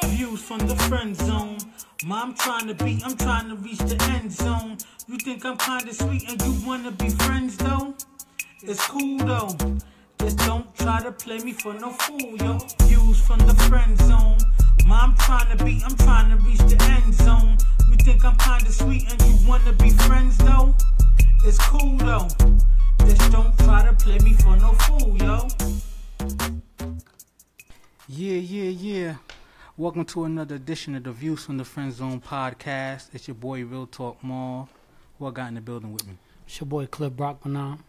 Views from the friend zone. I'm trying to reach the end zone. You think I'm kinda sweet and you wanna be friends though? It's cool though. Just don't try to play me for no fool, yo. Views from the friend zone. I'm trying to reach the end zone. You think I'm kinda sweet and you wanna be friends though? It's cool though. Just don't try to play me for no fool, yo. Yeah. Welcome to another edition of the Views from the Friend Zone podcast. It's your boy Real Talk Mall. Who I got in the building with me? It's your boy Cliff Brockman.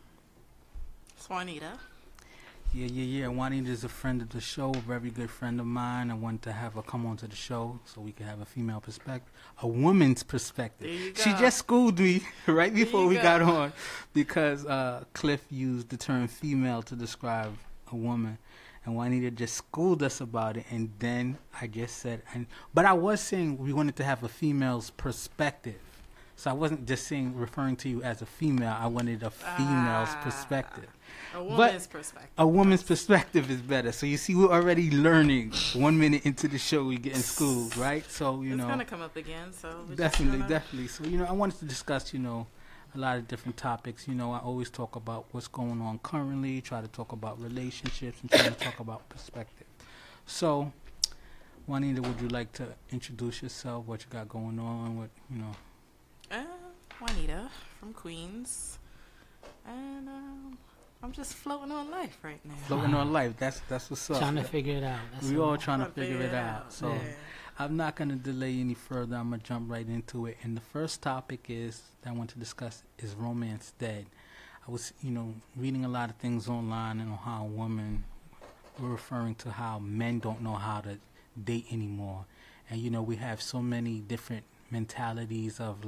It's Juanita. Yeah. Juanita is a friend of the show, a very good friend of mine. I wanted to have her come on to the show so we can have a female perspective, a woman's perspective. There you go. She just schooled me right before we got on because Cliff used the term female to describe a woman. And Juanita just schooled us about it, and then I just said, but I was saying we wanted to have a female's perspective. So I wasn't just referring to you as a female. I wanted a female's perspective. A woman's perspective. A woman's perspective is better. So you see, we're already learning. 1 minute into the show, we're getting schooled, right? So, it's going to come up again. So definitely. So, I wanted to discuss, a lot of different topics. I always talk about what's going on currently, try to talk about relationships, and try to talk about perspective. So, Juanita, would you like to introduce yourself, what you got going on, Juanita from Queens. And I'm just floating on life right now. Floating on life, that's what's up. Trying to figure it out. We all trying to figure it out. So, yeah. I'm not going to delay any further. I'm going to jump right into it. And the first topic that I want to discuss is romance dead. I was, reading a lot of things online and on how women were referring to how men don't know how to date anymore. And, we have so many different mentalities of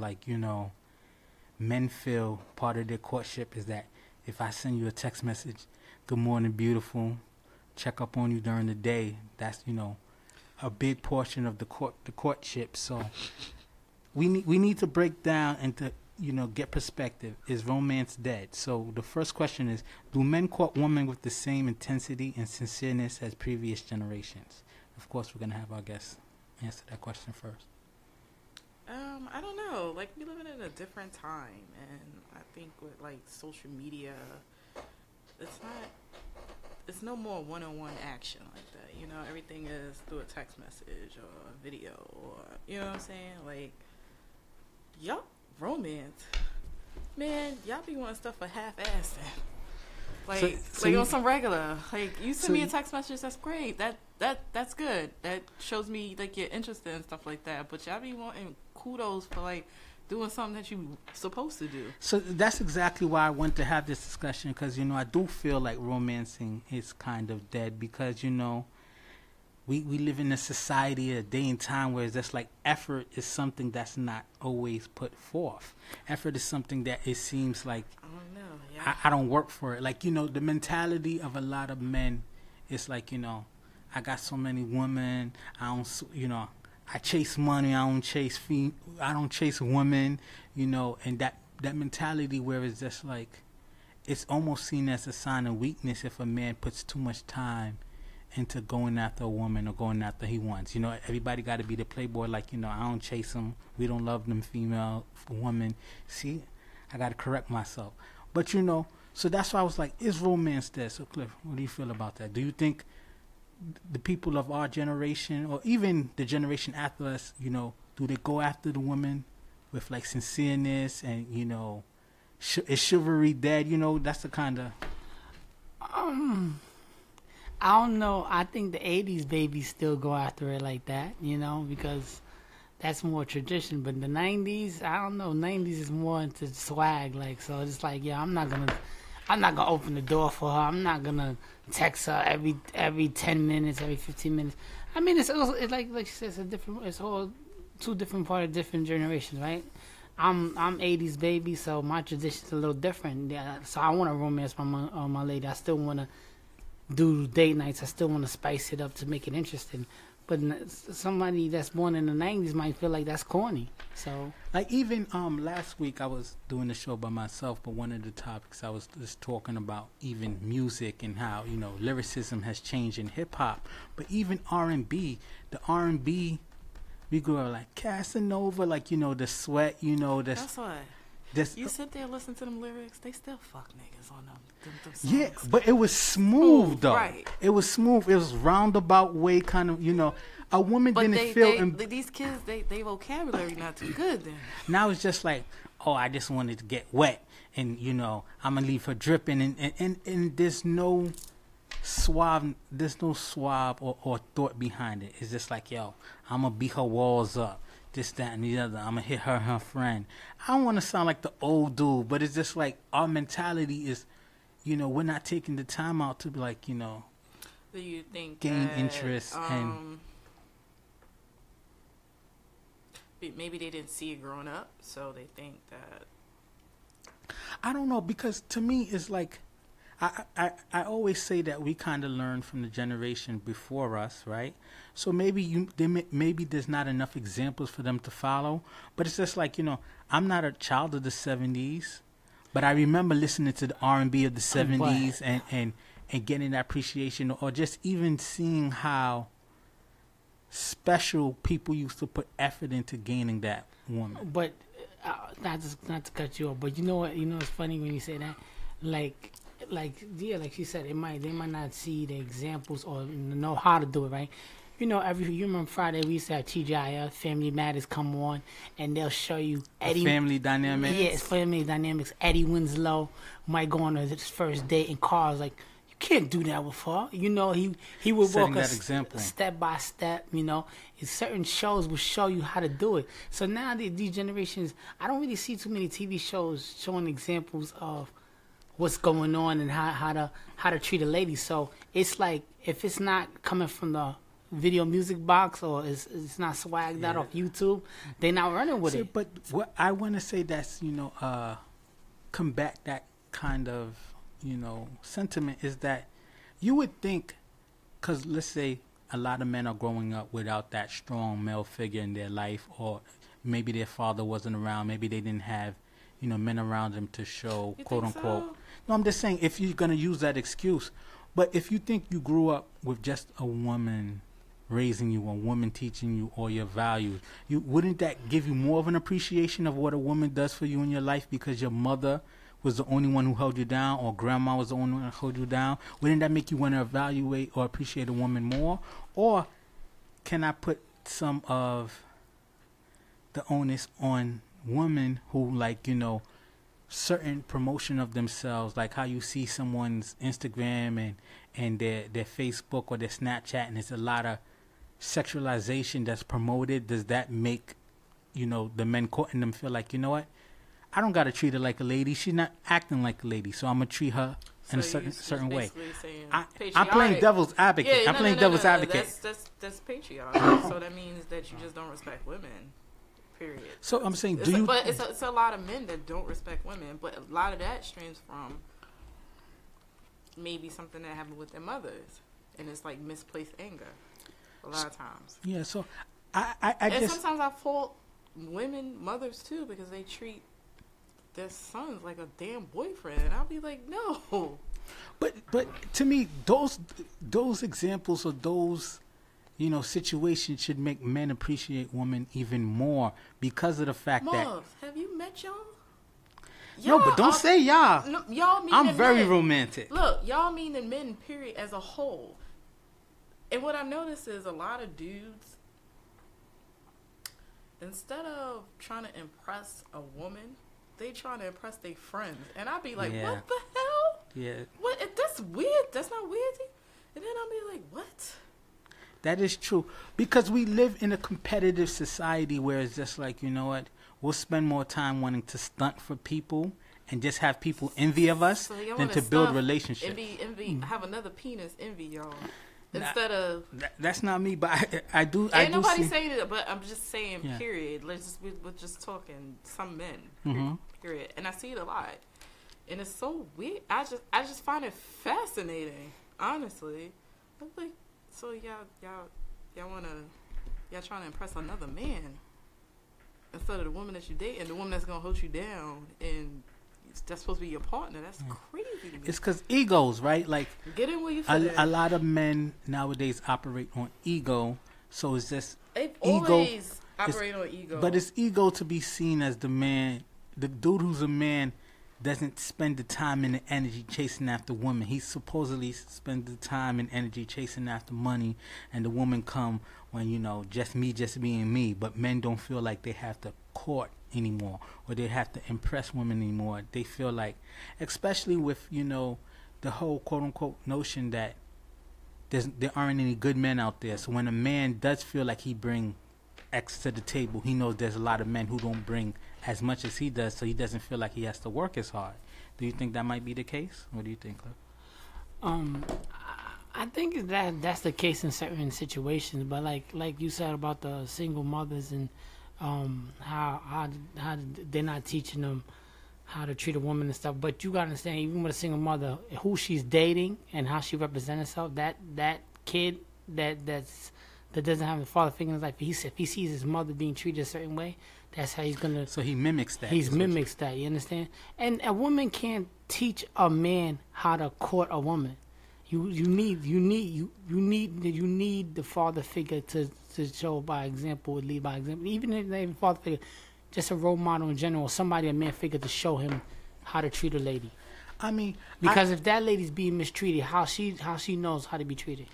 men feel part of their courtship is that if I send you a text message, good morning, beautiful, check up on you during the day, that's, a big portion of the courtship. So we need to break down and to get perspective. Is romance dead? So the first question is: do men court women with the same intensity and sincereness as previous generations? Of course, we're gonna have our guests answer that question first. I don't know. We living in a different time, and I think with social media, it's no more one-on-one action like that. Everything is through a text message or a video or, you know what I'm saying? Y'all romance. Man, y'all be wanting stuff for half-assed. On some regular. You send me a text message, that's great. That's good. That shows me, you're interested in stuff like that. But y'all be wanting kudos for, doing something that you supposed to do. So that's exactly why I want to have this discussion because, I do feel like romancing is kind of dead because, we live in a society, a day and time where it's just effort is something that's not always put forth. Effort is something that it seems like I don't know. Yeah. I don't work for it. The mentality of a lot of men is I got so many women, I don't, I chase money, I don't chase women, and that mentality where it's just it's almost seen as a sign of weakness if a man puts too much time into going after a woman or going after he wants. Everybody got to be the playboy, I don't chase them, we don't love them female, women. See, I got to correct myself. But, so that's why I was is romance dead? So, Cliff, what do you feel about that? Do you think the people of our generation or even the generation after us, do they go after the women with sincereness and, is chivalry dead? That's the kind of... I don't know. I think the 80s babies still go after it like that, because that's more tradition. But the 90s, I don't know. 90s is more into swag, so it's I'm not gonna open the door for her. I'm not gonna text her every 10 minutes, every 15 minutes. I mean, it's like she says, it's all two different part of different generations, right? I'm 80s baby, so my tradition's a little different. Yeah, so I want to romance my lady. I still want to do date nights. I still want to spice it up to make it interesting. but somebody that's born in the 90s might feel like that's corny. So like even last week I was doing the show by myself, but one of the topics I was just talking about even music and how, you know, lyricism has changed in hip hop, but even R&B, the R&B, we grew up like Casanova, like, you know, the Sweat, you know, That's why. You sit there and listen to them lyrics, they still fuck niggas on them songs. Yeah, but it was smooth though. Right. It was smooth. It was roundabout way, kind of, you know. A woman But didn't feel. these kids, they vocabulary not too good then. Now it's just like, oh, I just wanted to get wet, and you know, I'm gonna leave her dripping, and there's no suave, or thought behind it. It's just like, yo, I'm gonna beat her walls up. This, that, and the other. I'm gonna hit her friend. I don't want to sound like the old dude, but it's just like our mentality is, you know, we're not taking the time out to be like, you know, Do you think gain interest and maybe they didn't see it growing up, so they think that. I don't know, because to me it's like I always say that we kind of learn from the generation before us, right? So maybe maybe there's not enough examples for them to follow, but it's just like, you know, I'm not a child of the 70s, but I remember listening to the R&B of the 70s and getting that appreciation, or just even seeing how special people used to put effort into gaining that woman. But not to cut you off, but you know what? You know, it's funny when you say that. Like she said, they might not see the examples or know how to do it, right? You know, you remember Friday we used to have TGIF, Family Matters, come on, and they'll show you Eddie. Family Dynamics. Yeah, it's Family Dynamics. Eddie Winslow might go on his first date in cars, like, you can't do that with her. You know, he would Setting walk that example. step by step. You know, certain shows will show you how to do it. So now these generations, I don't really see too many TV shows showing examples of what's going on and how to treat a lady. So it's like, if it's not coming from the video music box, or it's not swagged out off YouTube, they're not running with it. But what I want to say that's, you know, combat that kind of, you know, sentiment is that you would think, because let's say a lot of men are growing up without that strong male figure in their life, or maybe their father wasn't around, maybe they didn't have, you know, men around them to show, quote unquote. So? No, I'm just saying, if you're going to use that excuse, but if you think you grew up with just a woman raising you, a woman teaching you all your values, wouldn't that give you more of an appreciation of what a woman does for you in your life, because your mother was the only one who held you down, or grandma was the only one who held you down? Wouldn't that make you want to evaluate or appreciate a woman more? Or can I put some of the onus on women who, like, you know, certain promotion of themselves, like how you see someone's Instagram and their Facebook or their Snapchat, and there's a lot of sexualization that's promoted? Does that make, you know, the men courting them feel like, you know what, I don't got to treat her like a lady, she's not acting like a lady, so I'm gonna treat her in a certain way. I'm playing devil's advocate. Yeah, I'm playing devil's advocate. That's patriarchy. So that means that you just don't respect women. Period. So I'm saying, but it's a lot of men that don't respect women, but a lot of that stems from maybe something that happened with their mothers, and it's like misplaced anger a lot of times. Yeah. So I just sometimes I fault women mothers too, because they treat their sons like a damn boyfriend, and I'll be like, no. But to me, those examples or those, you know, situations should make men appreciate women even more, because of the fact that. Have you met y'all? No, but don't say y'all. No, y'all mean I'm very men. romantic. Look, y'all mean the men, period, as a whole. And what I noticed is a lot of dudes, instead of trying to impress a woman, they trying to impress their friends. And I'll be like, what the hell? Yeah. What? That's weird. That's not weird. And then I'll be like, what? That is true, because we live in a competitive society where it's just like, you know what, we'll spend more time wanting to stunt for people and just have people envy of us than to build relationships. Envy, have another penis, envy y'all. Instead of that's not me, but I do. Ain't nobody saying it, but I'm just saying. Yeah. Period. We're just talking some men. Period. And I see it a lot, and it's so weird. I just find it fascinating. Honestly, I'm like, so y'all y'all trying to impress another man instead of the woman that you date and the woman that's gonna hold you down and that's supposed to be your partner. That's crazy to me. It's because egos, right? Like, get in where you fit a lot of men nowadays operate on ego, so it's just They've ego. always operate on ego. But it's ego to be seen as the man. The dude who's a man doesn't spend the time and the energy chasing after women. He supposedly spends the time and energy chasing after money, and the woman come when, you know, just being me. But men don't feel like they have to court anymore, or they have to impress women anymore. They feel like, especially with, you know, the whole quote unquote notion that there aren't any good men out there. So when a man does feel like he bring X to the table, he knows there's a lot of men who don't bring as much as he does, so he doesn't feel like he has to work as hard. Do you think that might be the case? What do you think, Cliff? I think that's the case in certain situations, but like you said about the single mothers and how they're not teaching them how to treat a woman and stuff. But you gotta understand, even with a single mother, who she's dating and how she represents herself, that kid that doesn't have a father figure in his life, if he sees his mother being treated a certain way, that's how he's gonna. So he mimics that. He mimics that. You understand? And a woman can't teach a man how to court a woman. You need the father figure to show by example, lead by example. Even if they have a father figure, just a role model in general, a man figure to show him how to treat a lady. I mean, because if that lady's being mistreated, how she knows how to be treated.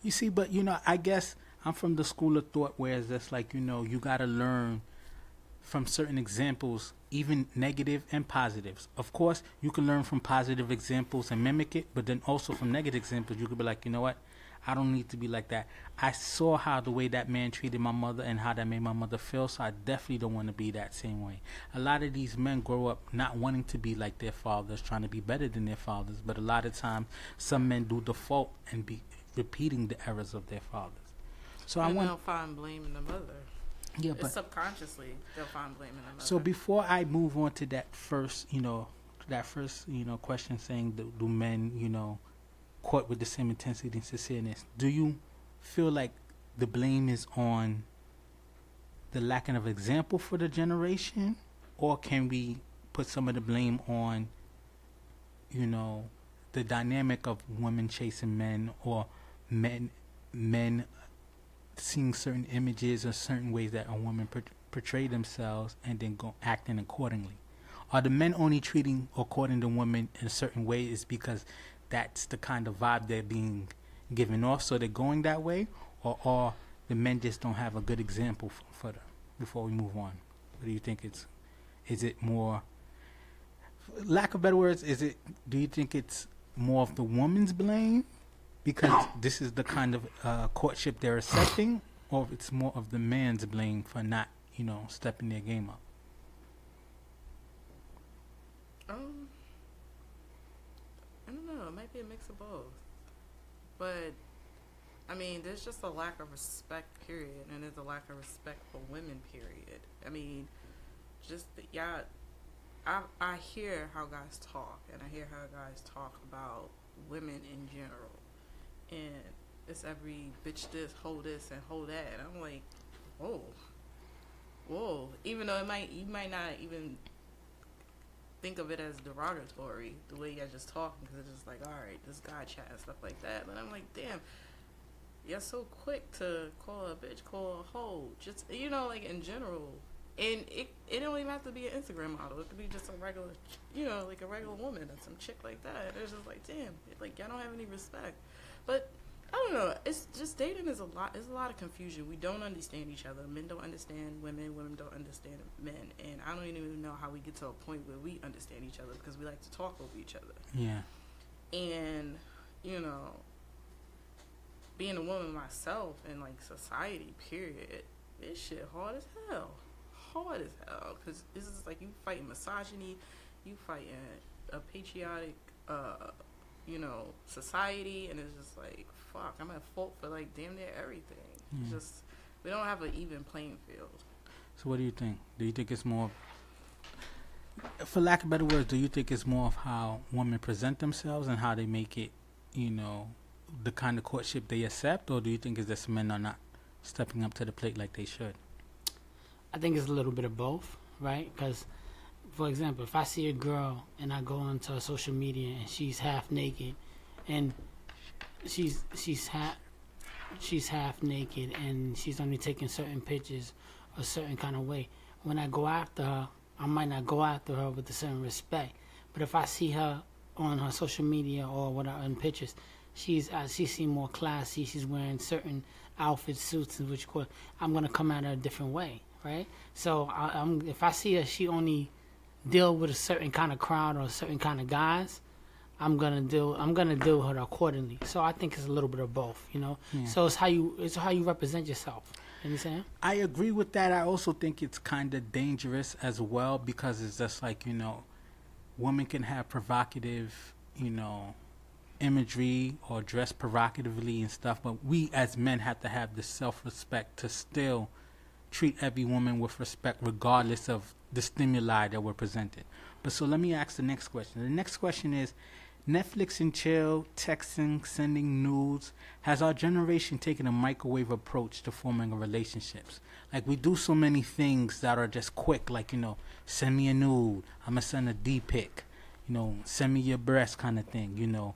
You see, but you know, I guess I'm from the school of thought where it's just like, you know, you gotta learn from certain examples, even negative and positives. Of course, you can learn from positive examples and mimic it, but then also from negative examples, you could be like, you know what? I don't need to be like that. I saw how the way that man treated my mother and how that made my mother feel, so I definitely don't want to be that same way. A lot of these men grow up not wanting to be like their fathers, trying to be better than their fathers, but a lot of times, some men do default and be repeating the errors of their fathers. So and they'll find blame in the mother. Yeah, but subconsciously they'll find blame in the mother. So before I move on to that first, question saying, do men, court with the same intensity and sincereness? Do you feel like the blame is on the lacking of example for the generation, or can we put some of the blame on, the dynamic of women chasing men, or men seeing certain images or certain ways that a woman portray themselves and then go acting accordingly? Are the men only treating or courting the women in a certain way is because that's the kind of vibe they're being given off, so they're going that way, or the men just don't have a good example for them? Before we move on, what do you think? Is it more, lack of better words, do you think it's more of the woman's blame because this is the kind of courtship they're accepting, or it's more of the man's blame for not, stepping their game up? I don't know. It might be a mix of both. But, I mean, there's just a lack of respect, period. And there's a lack of respect for women, period. I mean, I hear how guys talk, and I hear how guys talk about women in general. And it's every bitch this, hold this, and hold that. And I'm like, whoa. Even though you might not even think of it as derogatory, the way you're just talking, because it's just like, all right, this guy chat and stuff like that. But I'm like, damn, you're so quick to call a bitch, call a hoe, just, like in general. And it don't even have to be an Instagram model. It could be just a regular, like a regular woman or some chick like that. And it's just like, damn, like y'all don't have any respect. But I don't know. It's just dating is a lot. There's a lot of confusion. We don't understand each other. Men don't understand women. Women don't understand men. And I don't even know how we get to a point where we understand each other, because we like to talk over each other. Yeah. And being a woman myself in like society, period, this shit hard as hell. Because this is like you fighting misogyny, you fighting a patriotic, society, and it's just like, fuck, I'm at fault for like damn near everything. It's just, we don't have an even playing field. So what do you think? Do you think it's more, for lack of better words, do you think it's more of how women present themselves and how they make it, the kind of courtship they accept, or do you think it's that men are not stepping up to the plate like they should? I think it's a little bit of both, right? Because, for example, if I see a girl and I go onto her social media and she's half naked, and she's half naked and she's only taking certain pictures a certain kind of way. When I go after her, I might not go after her with a certain respect. But if I see her on her social media or whatever in pictures, she seems more classy. She's wearing certain outfits, suits, and which I'm gonna come at her a different way, right? So if I see her, she only deal with a certain kind of crowd or a certain kind of guys. I'm gonna deal with her accordingly. So I think it's a little bit of both, you know. Yeah. So it's how you represent yourself. You understand? I agree with that. I also think it's kind of dangerous as well, because it's just like, you know, women can have provocative, you know, imagery or dress provocatively and stuff, but we as men have to have the self-respect to still treat every woman with respect regardless of the stimuli that were presented. But so let me ask the next question. The next question is, Netflix and chill, texting, sending nudes, has our generation taken a microwave approach to forming relationships? Like, we do so many things that are just quick, like, you know, send me a nude, I'm gonna send a D-pic, you know, send me your breast kind of thing, you know.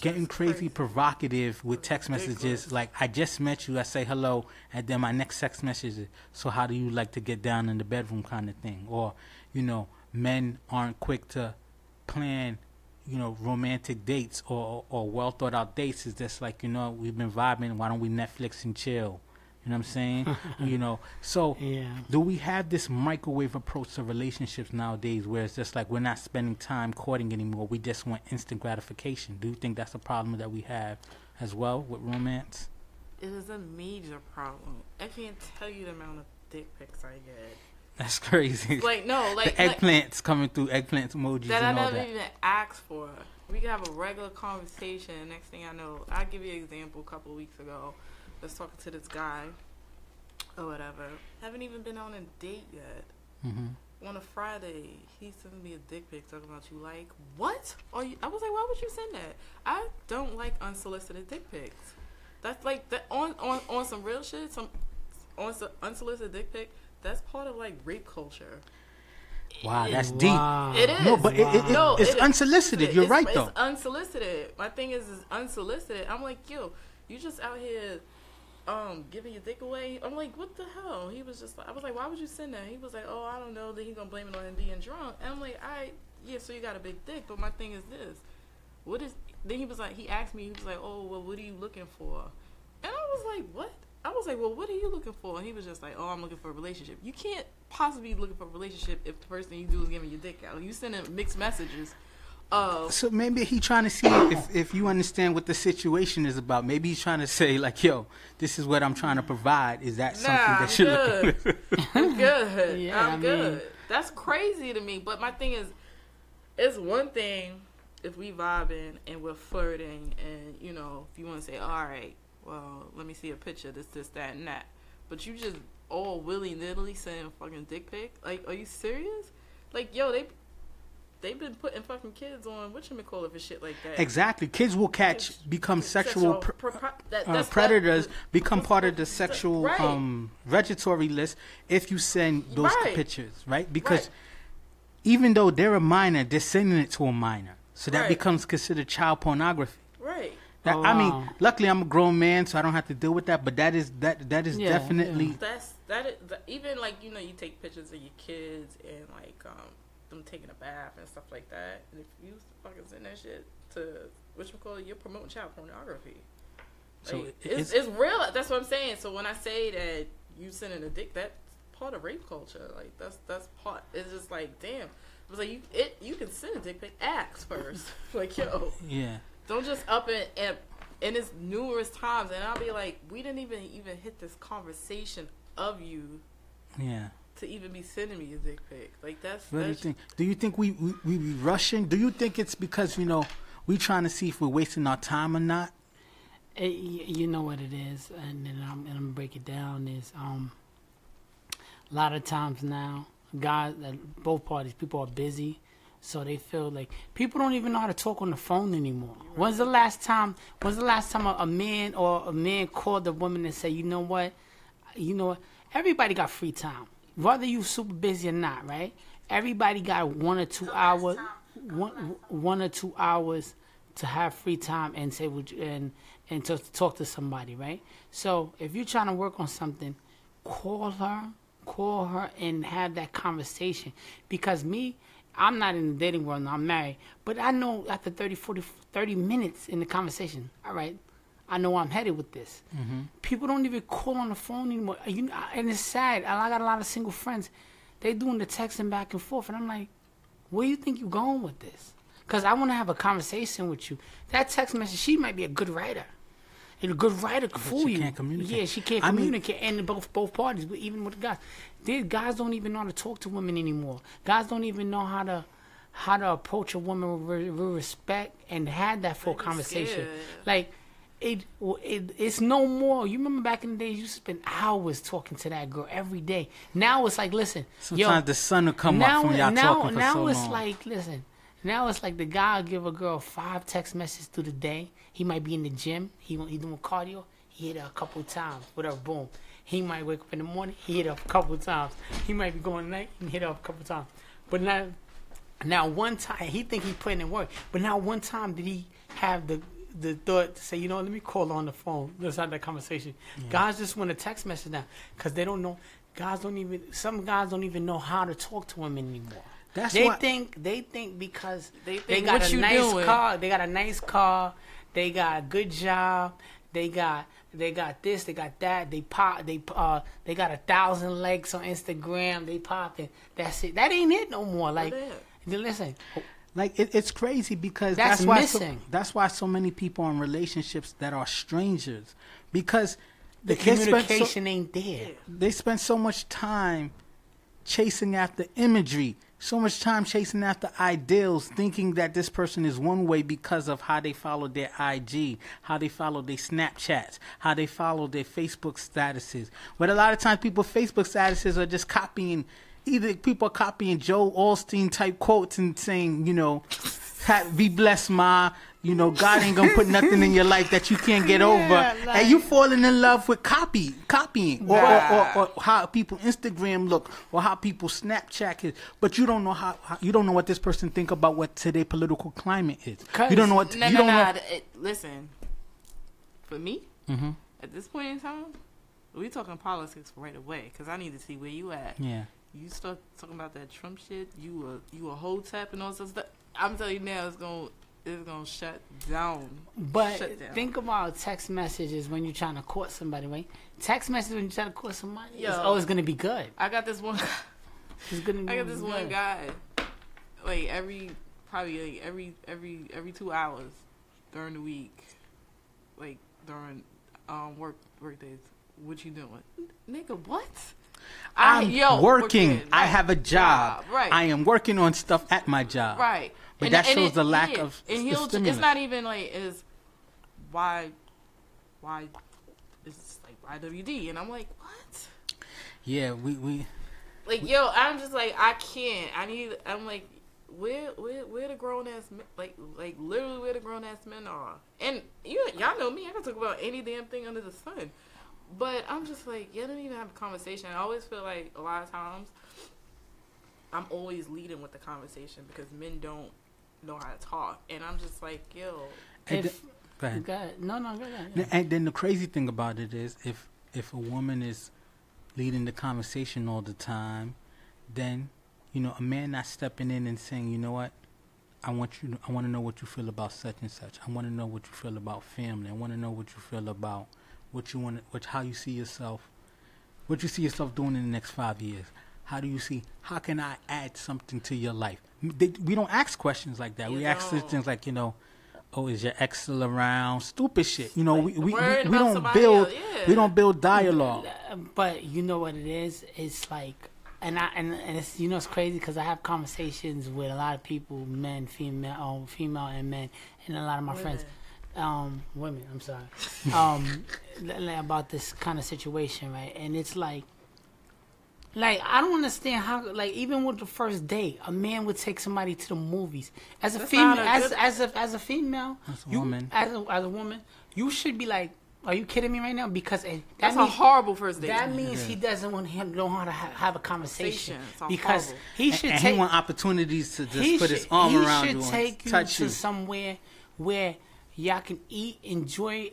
Getting crazy provocative with text messages, like, I just met you, I say hello, and then my next text message is, so how do you like to get down in the bedroom kind of thing? Or, you know, men aren't quick to plan, you know, romantic dates or well thought out dates. It's just like, you know, we've been vibing, why don't we Netflix and chill? You know what I'm saying? You know, so Yeah. do we have this microwave approach to relationships nowadays where it's just like we're not spending time courting anymore, we just want instant gratification? Do you think that's a problem that we have as well with romance? It is a major problem. I can't tell you the amount of dick pics I get. That's crazy. Like, no, like... the eggplants coming through, eggplant emojis that and I all never that. even asked for. We could have a regular conversation, and next thing I know, I'll give you an example. A couple of weeks ago, I was talking to this guy or whatever. Haven't even been on a date yet. Mm-hmm. On a Friday, he sent me a dick pic talking about, you like, what? I was like, why would you send that? I don't like unsolicited dick pics. That's like, that on some real shit, on some unsolicited dick pic, that's part of like rape culture. Wow, that's Wow. deep. It is. No, but it's unsolicited. You're right, though. It's unsolicited. My thing is unsolicited. I'm like, yo, you just out here giving your dick away. I'm like, what the hell? He was just like, I was like, why would you send that? He was like, oh, I don't know. Then he gonna blame it on him being drunk. And I'm like, yeah, so you got a big dick, but my thing is this. Then he was like, he asked me, he was like, oh, well, what are you looking for? And I was like, what? I was like, well, what are you looking for? And he was just like, oh, I'm looking for a relationship. You can't possibly be looking for a relationship if the first thing you do is giving your dick out. You sending mixed messages. So maybe he trying to see if you understand what the situation is about. Maybe he's trying to say, like, yo, this is what I'm trying to provide. Is that something that you're looking for? I'm good. Yeah, I'm good. That's crazy to me. But my thing is, it's one thing if we vibing and we're flirting and, you know, if you want to say, all right, well, let me see a picture, this, that, and that. But you just all willy-nilly sending fucking dick pic? Like, are you serious? Like, yo, they've been putting fucking kids on whatchamacallit for shit like that. Exactly. Kids will become sexual predators, become part of the sexual regulatory list if you send those pictures, right? Because even though they're a minor, they're sending it to a minor. So that becomes considered child pornography. Right. I mean, luckily I'm a grown man, so I don't have to deal with that. But that is definitely even like, you know, you take pictures of your kids and like them taking a bath and stuff like that. And if you fucking send that shit to you're promoting child pornography. Like, so it's real. That's what I'm saying. So when I say that you sending a dick, that's part of rape culture. Like that's part. It's just like, damn. It was like you can send a dick pic. Ask first. Like, yo. Yeah. Don't just up and it's numerous times, and I'll be like, we didn't even hit this conversation of you. Yeah. To even be sending me a dick pic, like that's. What do you think? Do you think we be rushing? Do you think it's because, you know, we trying to see if we're wasting our time or not? You know what it is, and then I'm gonna break it down. Is a lot of times now, guys, both parties, people are busy. So they feel like people don't even know how to talk on the phone anymore. When's the last time a man called a woman and said, you know what, everybody got free time, whether you super busy or not, right? Everybody got 1 or 2 hours, one or 2 hours to have free time and say and to talk to somebody, right? So if you're trying to work on something, call her and have that conversation. Because I'm not in the dating world and I'm married, but I know after 30 minutes in the conversation, all right, I know where I'm headed with this. Mm-hmm. People don't even call on the phone anymore. And it's sad. I got a lot of single friends. They doing the texting back and forth, and I'm like, where do you think you're going with this? Because I want to have a conversation with you. That text message, she might be a good writer. And a good writer could fool you. She can't communicate. Yeah, she can't communicate. And both parties, even with the guys. Guys don't even know how to talk to women anymore. Guys don't even know how to approach a woman with respect and have that full conversation. Scared. Like, it's no more. You remember back in the days, you spend hours talking to that girl every day. Now it's like, listen. Sometimes the sun will come up from y'all talking for so long. Now it's like, listen. Now it's like the guy will give a girl 5 text messages through the day. He might be in the gym. He doing cardio. He hit her a couple times. Whatever, boom. He might wake up in the morning. He hit her a couple times. He might be going at night and hit her a couple times. But now one time, he think he putting in work. But now one time did he have the thought to say, let me call on the phone. Let's have that conversation. Yeah. Guys just want a text message now because they don't know. Some guys don't even know how to talk to women anymore. They think because they got a nice car, they got a nice car, they got a good job, they got this, they got that, they got 1,000 likes on Instagram, they popping. That's it. That ain't it no more. Like, listen. Like it's crazy because that's missing. That's why so many people in relationships that are strangers, because the communication ain't there. They spend so much time chasing after imagery, so much time chasing after ideals, thinking that this person is one way because of how they follow their IG, how they follow their Snapchats, how they follow their Facebook statuses. But a lot of times people's Facebook statuses are just copying. Either people are copying Joe Osteen type quotes and saying, be blessed, ma. God ain't gonna put nothing in your life that you can't get over. And you falling in love with copying, or how people Instagram look, or how people Snapchat is. But you don't know how you don't know what this person think about what today's political climate is. You don't know what. Listen, for me, at this point in time, we talking politics right away because I need to see where you at. Yeah. You start talking about that Trump shit. You a whole tap and all that stuff. I'm telling you now, it's gonna shut down. But think about text messages when you're trying to court somebody, right? Text messages when you're trying to court somebody, it's always gonna be good. I got this one. One guy, like every 2 hours during the week, like during work days. What you doing, nigga? What? I'm working. Right. I have a job. Right. I am working on stuff at my job. Right. But that shows the lack of stimulus. It's not even like why it's like YWD, and I'm like, what? Yeah, we like I'm just like I can't. I'm like where the grown ass men, like literally where the grown ass men are, and y'all know me. I can talk about any damn thing under the sun. But I'm just like, you don't even have a conversation. I always feel like a lot of times I'm always leading with the conversation because men don't know how to talk. And I'm just like, go ahead. Go ahead. And then the crazy thing about it is if a woman is leading the conversation all the time, then, a man not stepping in and saying, you know what, I want to know what you feel about such and such. I want to know what you feel about family. I want to know what you feel about how you see yourself, what you see yourself doing in the next 5 years. How can I add something to your life? We don't ask questions like that. We ask things like, is your ex still around? Stupid shit. We don't build we don't build dialogue. But you know what it is? It's like, and it's it's crazy because I have conversations with a lot of people, men, female and men, and a lot of my friends. Women, I'm sorry, about this kind of situation, right? And it's like, Like, I don't understand how, like, even with the first date, a man would take somebody to the movies. As a female, as a female, as a woman, you should be like, are you kidding me right now? Because that's a horrible first date. That means he doesn't want him to know how to have a conversation. Because horrible. He should and take... he want opportunities to just put his arm around you and touch you. He should take you to somewhere where y'all can eat, enjoy,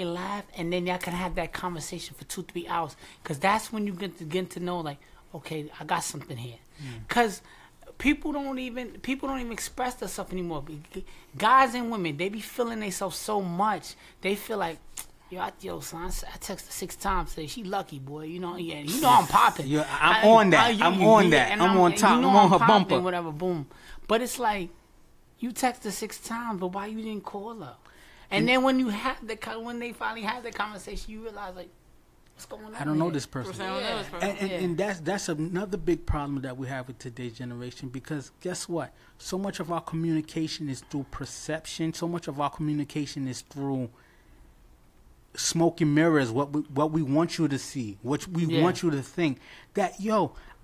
laugh, and then y'all can have that conversation for 2-3 hours. Because that's when you get to know, like, okay, I got something here. Because people don't even express themselves anymore. Guys and women, they be feeling themselves so much. They feel like, yo, son, I texted 6 times today. She lucky, boy. You know, I'm popping. I'm on that. I'm on top. I'm on her bumper. Whatever, boom. But it's like, you texted 6 times, but why you didn't call her? And then when when they finally have the conversation, you realize, like, what's going on? I don't know this person. Yeah. And that's another big problem that we have with today's generation, because guess what? So much of our communication is through perception. So much of our communication is through smoke and mirrors, what we want you to see, what we want you to think. That,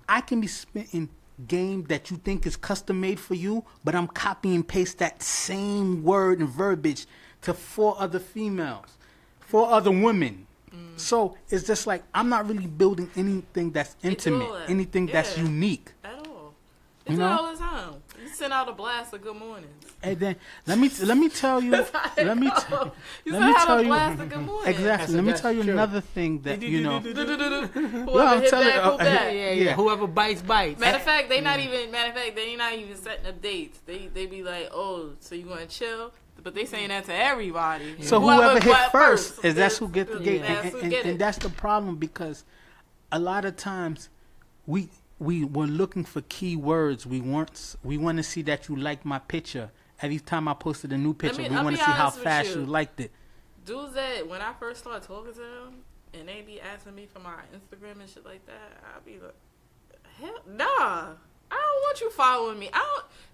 I can be spitting game that you think is custom made for you, but I'm copy and paste that same word and verbiage to 4 other females, 4 other women. So it's just like, I'm not really building anything that's intimate, anything that's unique. At all. It's all the time. You send out a blast of good mornings. And then let me tell you. let me tell you. Exactly. Let me tell you another thing that Whoever hit back. Whoever bites. Matter of fact, they not even setting up dates. They be like, oh, so you gonna chill? But they saying that to everybody. So whoever hit first that's who get the gate. And that's the problem, because a lot of times we were looking for key words. We want to see that you like my picture. Every time I posted a new picture, we want to see how fast you liked it. Dudes that, when I first started talking to them, and they be asking me for my Instagram and shit like that, I'll be like, hell, nah. I don't want you following me.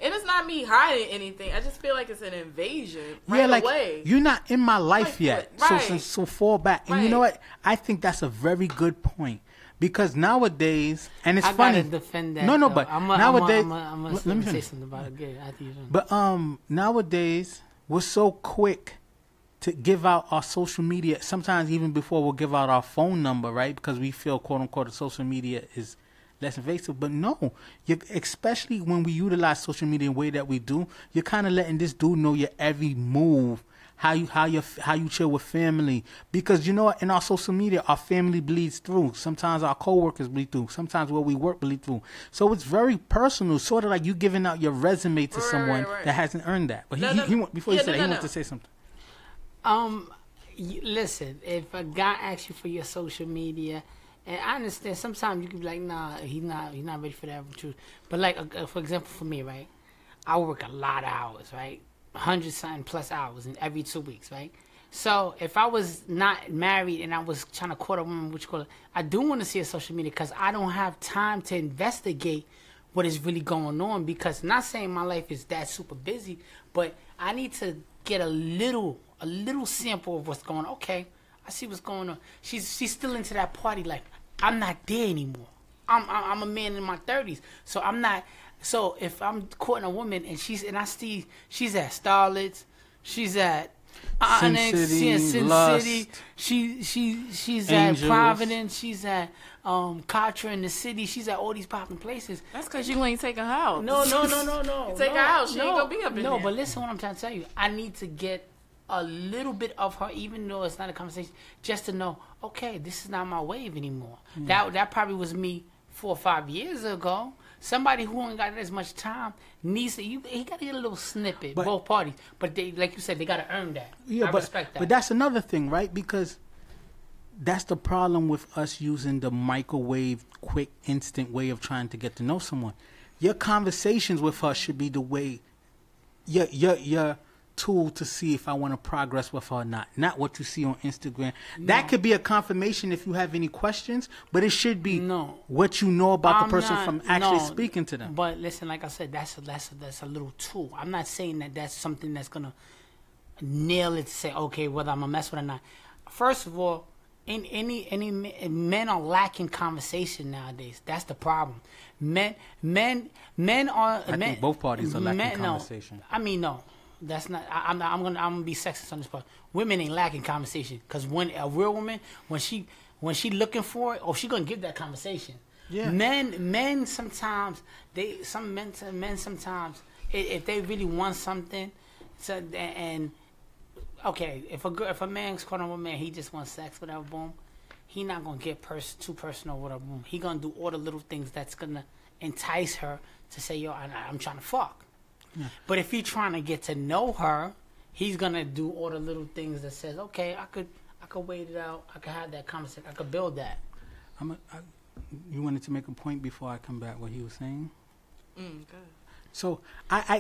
And it's not me hiding anything. I just feel like it's an invasion away. You're not in my life yet. Right. So fall back. And you know what? I think that's a very good point. Because nowadays, and it's funny. I gotta defend that. No, but nowadays, let me say something about it. But nowadays, we're so quick to give out our social media. Sometimes even before we'll give out our phone number, right? Because we feel, quote unquote, the social media is less invasive. But no, especially when we utilize social media in the way that we do, you're kind of letting this dude know your every move, how you chill with family. Because you know what, in our social media, our family bleeds through. Sometimes our coworkers bleed through. Sometimes where we work bleed through. So it's very personal, sort of like you giving out your resume to someone that hasn't earned that. But he wants to say something. Listen, if a guy asks you for your social media, and I understand sometimes you can be like, nah, he's not ready for that truth. But like, for example, for me, right, I work a lot of hours, right, 100-something plus hours in every 2 weeks, right. So if I was not married and I was trying to court a woman, I do want to see her social media, because I don't have time to investigate what is really going on. Because not saying my life is that super busy, but I need to get a little sample of what's going on. Okay, I see what's going on. She's still into that party. Like, I'm not there anymore. I'm a man in my 30s, so I'm not. So if I'm courting a woman and I see she's at Starlets, she's at Onyx, she's at Sin City, she's Angels. at Providence, she's at Contra in the city, she's at all these popping places. That's because you ain't taking her out. No. You take her out, she ain't gonna be up in there. No, but listen what I'm trying to tell you. I need to get a little bit of her, even though it's not a conversation, just to know, okay, this is not my wave anymore. That probably was me 4 or 5 years ago. Somebody who ain't got as much time needs to. He got to get a little snippet, both parties. But they, like you said, they got to earn that. I respect that. But that's another thing, right? Because that's the problem with us using the microwave, quick, instant way of trying to get to know someone. Your conversations with her should be the way your tool to see if I want to progress with her or not what you see on Instagram. That could be a confirmation if you have any questions, but it should be what you know about the person from actually speaking to them. But listen, like I said, that's a little tool. I'm not saying that that's something that's gonna nail it to say, okay, whether I'm a mess with or not. First of all, men are lacking conversation nowadays. That's the problem. Men are. I think both parties are lacking conversation. No, I mean, no, that's not. I'm gonna be sexist on this part. Women ain't lacking conversation because when a real woman, when she looking for it, she gonna give that conversation. Yeah. Men sometimes men sometimes if they really want something, okay, if a man's caught on with a man, he just wants sex, whatever, boom. He not gonna get too personal, whatever, boom. He gonna do all the little things that's gonna entice her to say, yo, I'm trying to fuck. Yeah. But if he trying to get to know her, he's gonna do all the little things that says, okay, I could wait it out. I could have that conversation. I could build that. You wanted to make a point before I come back. What he was saying. Good. So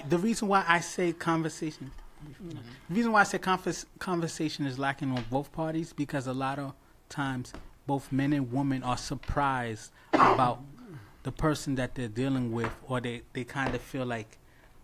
the reason why I say conversation. Mm-hmm. The reason why I say conversation is lacking on both parties because a lot of times both men and women are surprised about the person that they're dealing with, or they kind of feel like,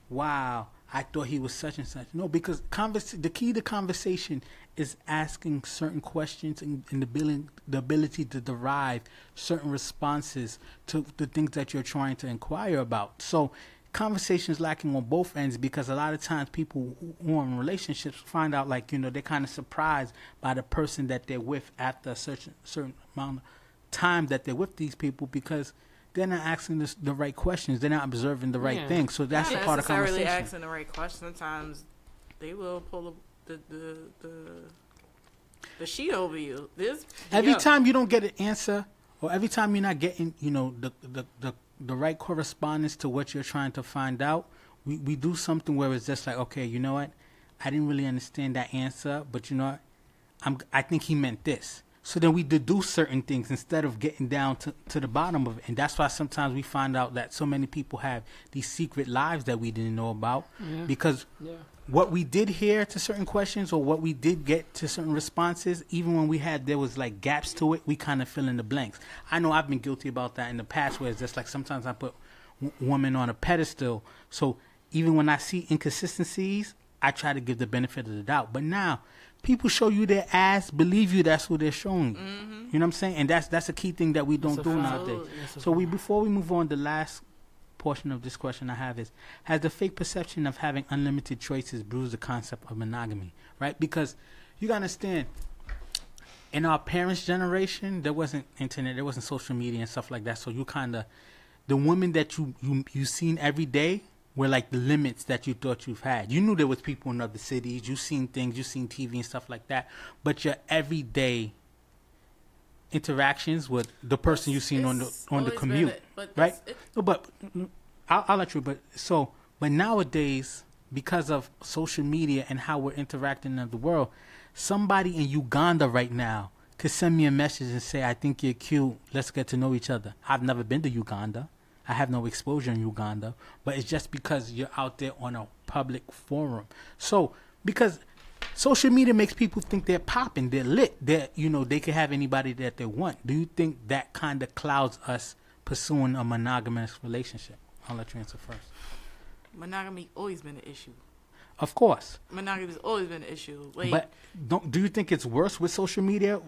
wow, I thought he was such and such. No, because the key to conversation is asking certain questions and the ability to derive certain responses to the things that you're trying to inquire about. So conversation is lacking on both ends because a lot of times people who are in relationships find out, like, you know, they're kind of surprised by the person that they're with after a certain amount of time that they're with these people because they're not asking the right questions. They're not observing the right things. So that's a part of conversation. Not necessarily asking the right questions. Sometimes they will pull the sheet over you. Every time you don't get an answer, or every time you're not getting, you know, the right correspondence to what you're trying to find out, we do something where it's just like, okay, you know what? I didn't really understand that answer, but you know what? I think he meant this. So then we deduce certain things instead of getting down to the bottom of it. And that's why sometimes we find out that so many people have these secret lives that we didn't know about. Yeah. Because what we did hear to certain questions or what we did get to certain responses, even when there was like gaps to it, we kind of fill in the blanks. I know I've been guilty about that in the past where it's just like sometimes I put women on a pedestal. So even when I see inconsistencies, I try to give the benefit of the doubt. But now, people show you their ass, believe you, that's who they're showing you. Mm-hmm. You know what I'm saying? And that's a key thing that we don't do nowadays. So before we move on, the last portion of this question I have is, has the fake perception of having unlimited choices bruised the concept of monogamy? Right? Because you got to understand, in our parents' generation, there wasn't internet, there wasn't social media and stuff like that. So you kind of, the women that you seen every day were like the limits that you thought you've had. You knew there was people in other cities. You seen things. You seen TV and stuff like that. But your everyday interactions with the person you seen on the commute, right? No, but I'll let you. But nowadays, because of social media and how we're interacting in the world, somebody in Uganda right now could send me a message and say, "I think you're cute. Let's get to know each other." I've never been to Uganda. I have no exposure in Uganda, but it's just because you're out there on a public forum. So, because social media makes people think they're popping, they're lit, they can have anybody that they want. Do you think that kind of clouds us pursuing a monogamous relationship? I'll let you answer first. Monogamy always been an issue. Of course. Monogamy has always been an issue. But do you think it's worse with social media?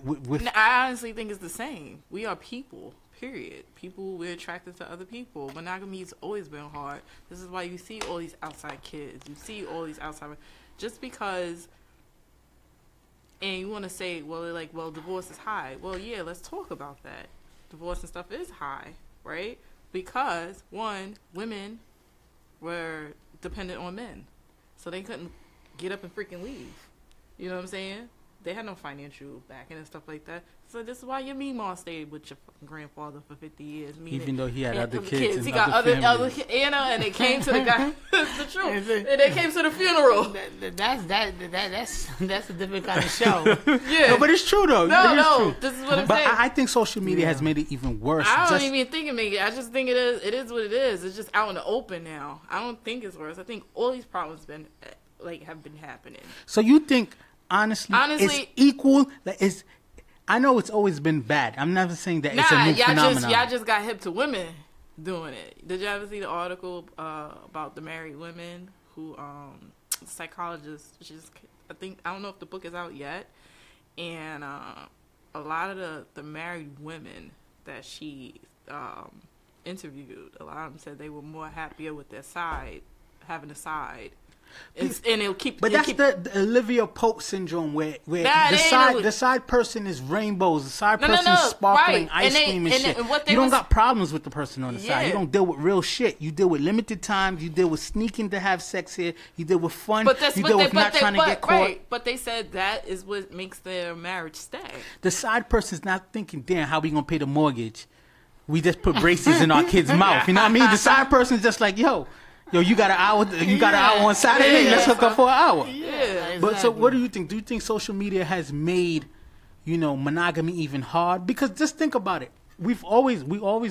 I honestly think it's the same. We are people. Period. We're attracted to other people. Monogamy's always been hard. This is why you see all these outside kids. You see all these outside... Just because... And you want to say, well, divorce is high. Well, yeah, let's talk about that. Divorce and stuff is high, right? Because, one, women were dependent on men. So they couldn't get up and freaking leave. You know what I'm saying? They had no financial backing and stuff like that. So this is why your meemaw stayed with your fucking grandfather for 50 years. Even though he had other kids. He got other and it came to the guy. It's the truth. And they came to the funeral. That's a different kind of show. Yeah. No, but it's true though. No, this is what I'm saying. But I think social media has made it even worse. I don't even think it made it. I just think it is what it is. It's just out in the open now. I don't think it's worse. I think all these problems have been happening. So you think honestly it's equal? I know it's always been bad. I'm never saying that it's a new phenomenon. Y'all just got hip to women doing it. Did you ever see the article about the married women who psychologist? I don't know if the book is out yet, and a a lot of the married women that she interviewed, a lot of them said they were more happier with their side, having a side. And it'll keep. But that's the Olivia Pope syndrome, where the side person is rainbows, the side person is sparkling ice cream and shit. You don't got problems with the person on the side. You don't deal with real shit. You deal with limited times. You deal with sneaking to have sex here. You deal with fun. You deal with not trying to get caught. Right. But they said that is what makes their marriage stay. The side person's not thinking, damn, how we gonna pay the mortgage? We just put braces in our kid's mouth. You know what I mean? The side person's just like, yo, you got an hour. You got an hour on Saturday. Let's hook up for an hour. Yeah, exactly. But so, what do you think? Do you think social media has made, monogamy even hard? Because just think about it. We always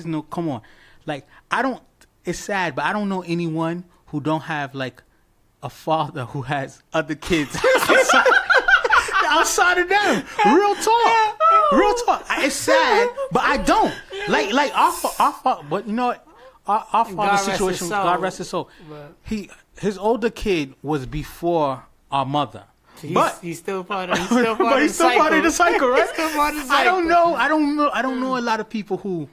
know. Come on, like I don't. It's sad, but I don't know anyone who don't have like a father who has other kids outside of them. Real talk. It's sad, but I don't. Like our but you know what? Our father's situation, God rest his soul. His older kid was before our mother. He's still part of the cycle, right? I don't know a lot of people who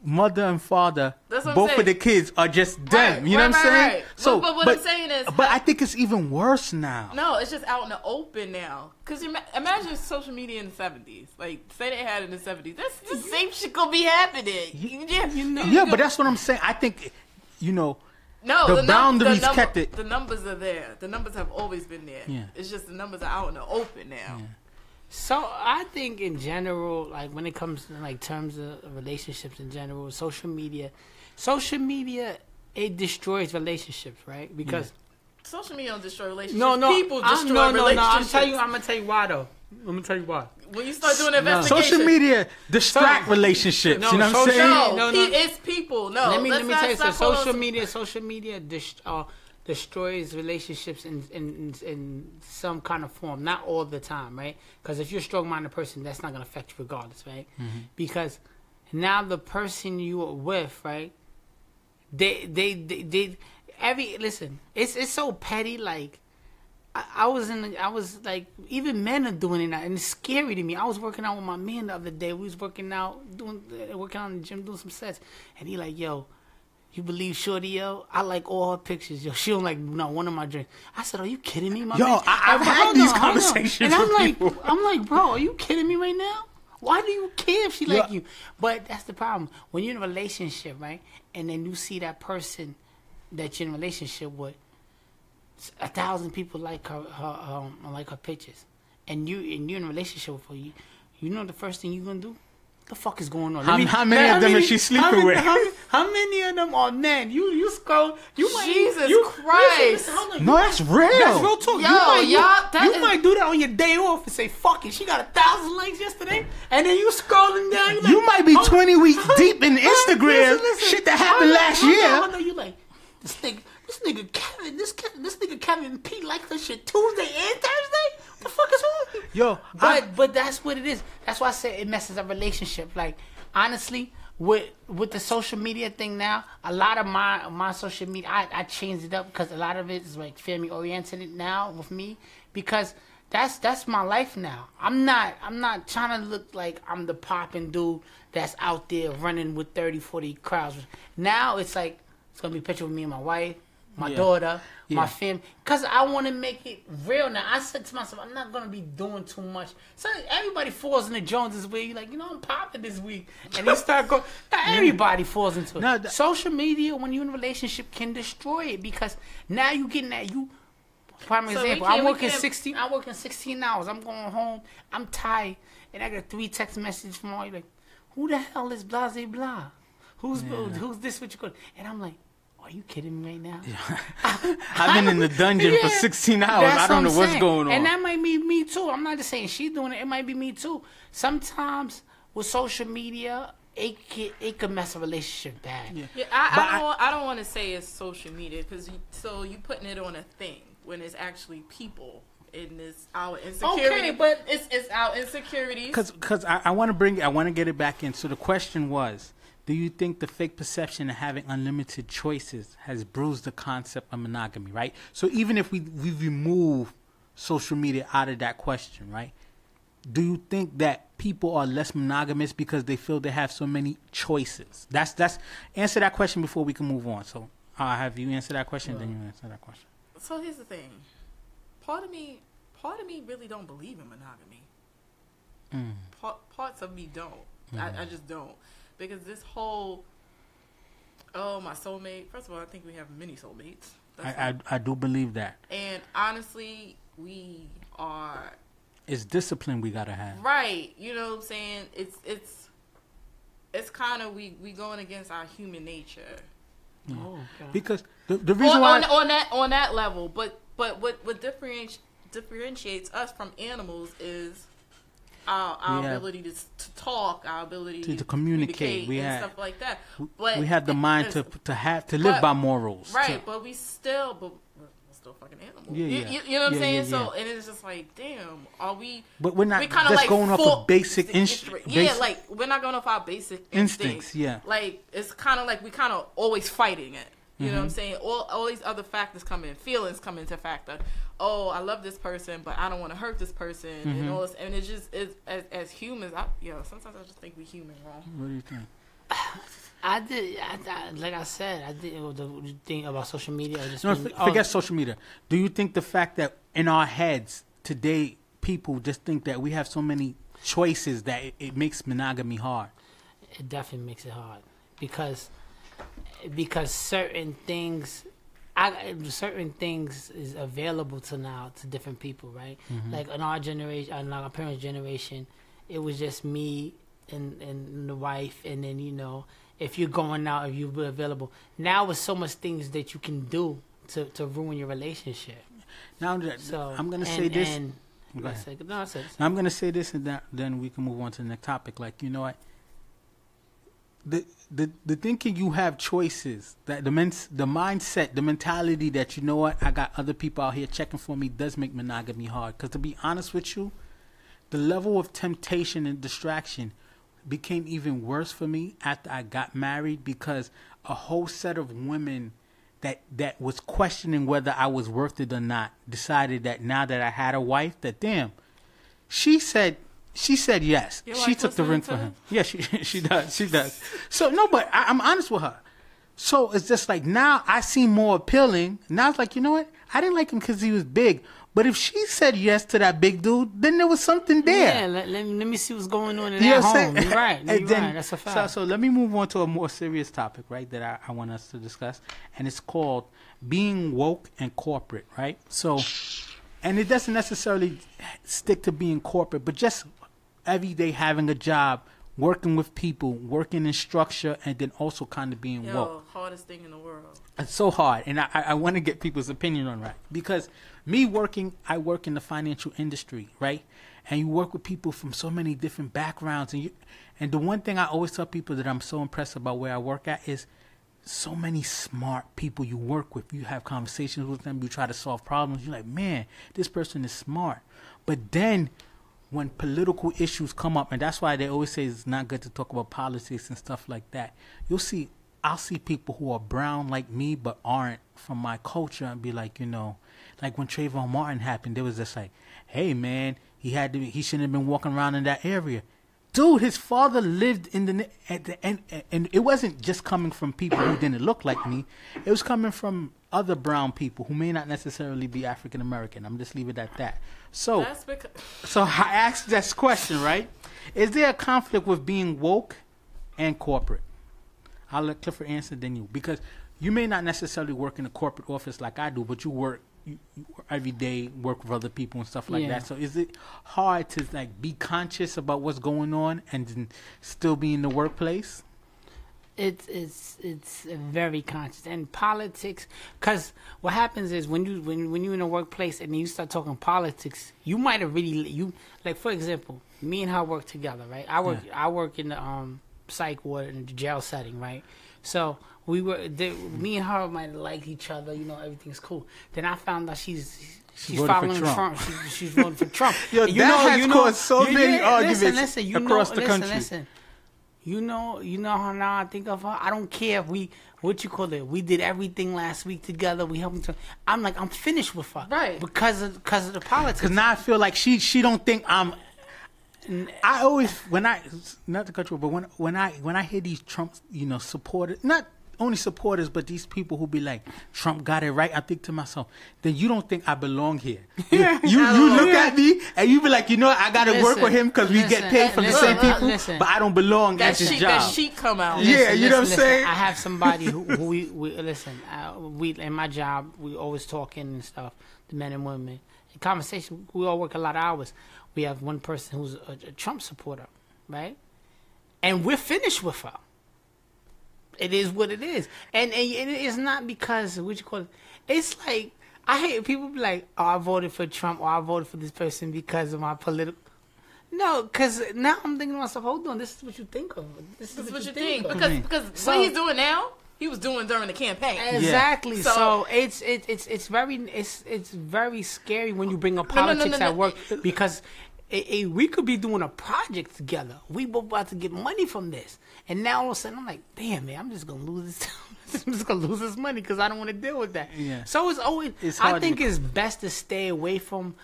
mother and father, both of the kids are just them. You know what I'm saying? Right. So, but what I'm saying is, but I think it's even worse now. No, it's just out in the open now. Because imagine social media in the 70s. Like, say they had it in the 70s. That's the same shit gonna be happening. Yeah, but that's what I'm saying. I think, No, the boundaries kept it. The numbers are there. The numbers have always been there. Yeah. It's just the numbers are out in the open now. Yeah. So I think in general, like when it comes to like terms of relationships in general, social media, it destroys relationships, right? Because social media don't destroy relationships. People destroy relationships. I'm gonna tell you why though. When you start doing investigation, social media distract relationships. You know what I'm saying? It's people. No, let me tell you something. Social media destroys relationships in some kind of form, not all the time, right? Because if you're a strong-minded person, that's not going to affect you regardless, right? Mm-hmm. Because now the person you are with, right? Listen, it's so petty. Like I was like, even men are doing it now, and it's scary to me. I was working out with my man the other day. We was working out in the gym, doing some sets, and he like, yo. You believe Shorty, yo? I like all her pictures, yo. She don't like not one of my drinks. I said, are you kidding me, my man? I've had these conversations with people. I'm like, bro, are you kidding me right now? Why do you care if she like you? But that's the problem. When you're in a relationship, right, and then you see that person that you're in a relationship with, 1,000 people like her pictures, and you're in a relationship with her, you know the first thing you're gonna do? What the fuck is going on? How many of them is she sleeping with? How many of them are men? You scroll. Jesus Christ! Listen, no, that's real. That's real talk. You might do that on your day off and say, "Fuck it." She got 1,000 likes yesterday, and then you scrolling down. You might be 20 weeks deep in Instagram. Shit that happened last year. I know you like this nigga Kevin P liked her shit Tuesday and Thursday. What the fuck is wrong? Yo, but that's what it is. That's why I said it messes up relationships. Like honestly, with the social media thing now, a lot of my social media, I changed it up because a lot of it is like family oriented now with me because that's my life now. I'm not trying to look like I'm the popping dude that's out there running with 30, 40 crowds. Now it's like it's gonna be a picture with me and my wife. My daughter, my family, because I want to make it real now. I said to myself, I'm not going to be doing too much. So everybody falls into Jones week. You're like, I'm popping this week. And they start going, everybody falls into it. Social media, when you're in a relationship, can destroy it because now you're getting that. Prime example, I'm working 16 hours. I'm going home. I'm tired. And I got 3 text messages from all you like, who the hell is blah, blah, blah? Who's this, what you call? And I'm like, are you kidding me right now? Yeah. I've been in the dungeon for 16 hours. I don't know what's going on. And that might be me too. I'm not just saying she's doing it. It might be me too. Sometimes with social media, it could mess a relationship bad. Yeah, I don't want to say it's social media because you putting it on a thing when it's actually people. In this our insecurity, okay, but it's our insecurities. Because I want to get it back in. So the question was, do you think the fake perception of having unlimited choices has bruised the concept of monogamy, right? So even if we remove social media out of that question, right? do you think that people are less monogamous because they feel they have so many choices? That's answer that question before we can move on. So I'll have you answer that question, then you answer that question. So here's the thing. Part of me really don't believe in monogamy. Parts of me don't. I just don't. Because this whole, my soulmate. First of all, I think we have many soulmates. I do believe that. And honestly, we are. It's discipline we gotta have. Right. You know what I'm saying? It's kind of we going against our human nature. Yeah. Oh, okay. Because the reason why on that level, but what differentiates us from animals is our ability to talk, our ability to communicate, and stuff like that. But we have the mind to live by morals, right? But we're still fucking animals. You know what I'm saying? Yeah. So and it's just like, damn, are we? But we're not we kinda just like going off of basic instincts. Yeah, like we're not going off our basic instincts. Yeah, like it's kind of like we kind of always fighting it. You know what I'm saying? All these other factors come in. Feelings come into factor. Oh, I love this person, but I don't want to hurt this person, and all this. And it's just as humans, sometimes I just think we human wrong. What do you think? Like I said, I did the thing about social media. Forget social media. Do you think the fact that in our heads today, people just think that we have so many choices that it makes monogamy hard? It definitely makes it hard because certain things is available to different people, right? Like in our generation, our parents' generation, it was just me and the wife, and then if you're going out, if you're available. Now with so much things that you can do to ruin your relationship. Now, I'm gonna say this. Go ahead. I'm gonna say this, and then we can move on to the next topic. Like, you know what? The thinking you have choices, that the mindset, the mentality that, you know what, I got other people out here checking for me, does make monogamy hard. Because to be honest with you, the level of temptation and distraction became even worse for me after I got married, because a whole set of women that was questioning whether I was worth it or not decided that now that I had a wife, that damn, she said yes. She took the ring for him. Yeah, she does. So no, but I'm honest with her. So it's just like, now I seem more appealing. Now it's like, you know what? I didn't like him because he was big. But if she said yes to that big dude, then there was something there. Yeah, let me see what's going on in that home. You're right. You're right. That's a fact. So let me move on to a more serious topic, right, that I want us to discuss. And it's called being woke and corporate, right? So, and it doesn't necessarily stick to being corporate, but just every day having a job, working with people, working in structure, and then also kind of being woke. Hardest thing in the world. It's so hard, and I want to get people's opinion on that, because I work in the financial industry, right? And you work with people from so many different backgrounds, and the one thing I always tell people that I'm so impressed about where I work at is so many smart people you work with. You have conversations with them, you try to solve problems. You're like, man, this person is smart. But then when political issues come up, and that's why they always say it's not good to talk about politics and stuff like that, I'll see people who are brown like me but aren't from my culture, and be like, like when Trayvon Martin happened, they was just like, hey man, he shouldn't have been walking around in that area. Dude, his father lived and it wasn't just coming from people who didn't look like me. It was coming from other brown people who may not necessarily be African American. I'm just leave it at that. So I asked this question, right? Is there a conflict with being woke and corporate? I'll let Clifford answer, then you, because you may not necessarily work in a corporate office like I do, but you work every day, work with other people and stuff like that. So is it hard to like be conscious about what's going on and then still be in the workplace? It's very conscious, and politics, because what happens is when you're in a workplace and you start talking politics, you might have like, for example, me and her work together, right? I work in the psych ward in the jail setting, right? So me and her might like each other, everything's cool. Then I found out she's following Trump. She's voting for Trump. Yo, that has caused so many arguments across the country. Listen. You know how now I think of her? I don't care if we did everything last week together. We helped her. I'm like, I'm finished with her. Right. Because of the politics. Because now I feel like she don't think I'm I always not to cut you, but when I hear these Trump, supporters, not only supporters, but these people who be like, Trump got it right, I think to myself, then you don't think I belong here. You look at me and you be like, I got to work with him because we get paid from the same people, but I don't belong at this job. That sheet come out. Yeah, you know what I'm saying? I have somebody who we listen. We in my job, we always talking and stuff, the men and women. In conversation, we all work a lot of hours. We have one person who's a Trump supporter, right? And we're finished with her. It is what it is. And it is not because, what you call it, it's like, I hate people be like, oh, I voted for Trump or I voted for this person because of my political. No, because now I'm thinking to myself, hold on, this is what you think of. This is what you think. Because what he's doing now, he was doing during the campaign. Exactly. So it's very scary when you bring up politics at work because we could be doing a project together. We both about to get money from this, and now all of a sudden I'm like, damn man, I'm just gonna lose this. I'm just gonna lose this money because I don't want to deal with that. Yeah. So it's always. I think it's best to stay away from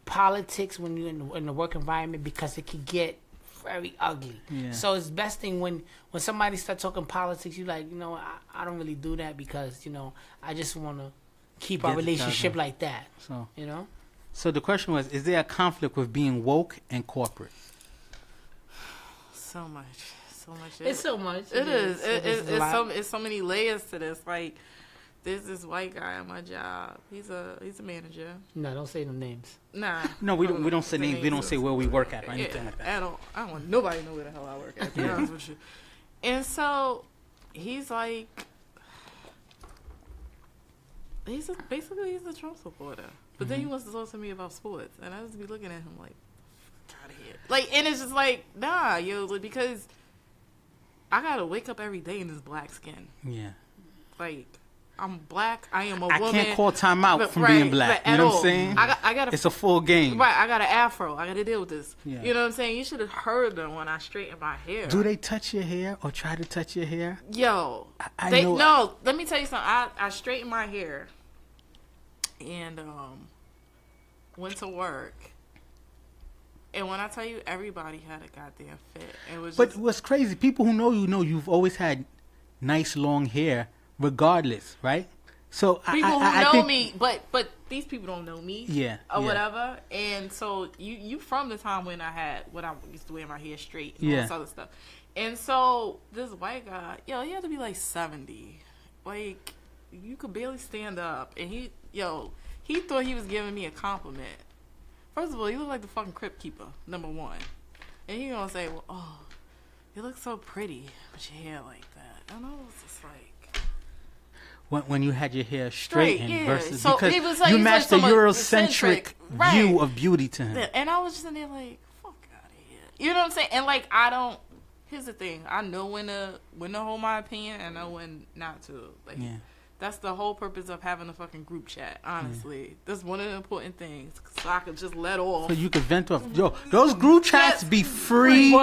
politics when you're in the work environment because it could get very ugly. Yeah. So it's best thing when somebody starts talking politics, you like, I don't really do that because I just want to keep our relationship like that. So So the question was, is there a conflict with being woke and corporate? So much. It's so much. It is. It's so many layers to this. Like, there's this white guy at my job. He's a manager. No, don't say no names. Nah. No, we don't say names. We don't say where we work at or anything like that. I don't want nobody to know where the hell I work at, to be honest with you. And so he's like, basically he's a Trump supporter. But then he wants to talk to me about sports. And I just be looking at him like, get out of here. Like, and it's just like, nah, because I gotta wake up every day in this black skin. Yeah. Like, I'm black. I am a woman. I can't call time out from being black. You know what I'm saying? I gotta. It's a full game. Right. I got an afro. I got to deal with this. Yeah. You know what I'm saying? You should have heard them when I straightened my hair. Do they touch your hair or try to touch your hair? Yo, no. Let me tell you something. I straightened my hair and went to work. And when I tell you, everybody had a goddamn fit. It was. But what's crazy? People who know you've always had nice long hair. Regardless, right? So people who know me, but these people don't know me, or whatever. And so you from the time when I used to wear my hair straight and all this other stuff. And so this white guy, he had to be like 70, like you could barely stand up, and he thought he was giving me a compliment. First of all, you look like the fucking crypt keeper, number one, and he gonna say, well, oh, you look so pretty with your hair like that, and I was just like. When you had your hair straightened versus so because it was like, you matched the Eurocentric view right. of beauty to him. And I was just in there like, fuck out of here. You know what I'm saying? And like, here's the thing. I know when to hold my opinion and I know when not to. Like, that's the whole purpose of having a fucking group chat, honestly. That's one of the important things. So I could just let off. So you could vent off. Yo, those group chats be free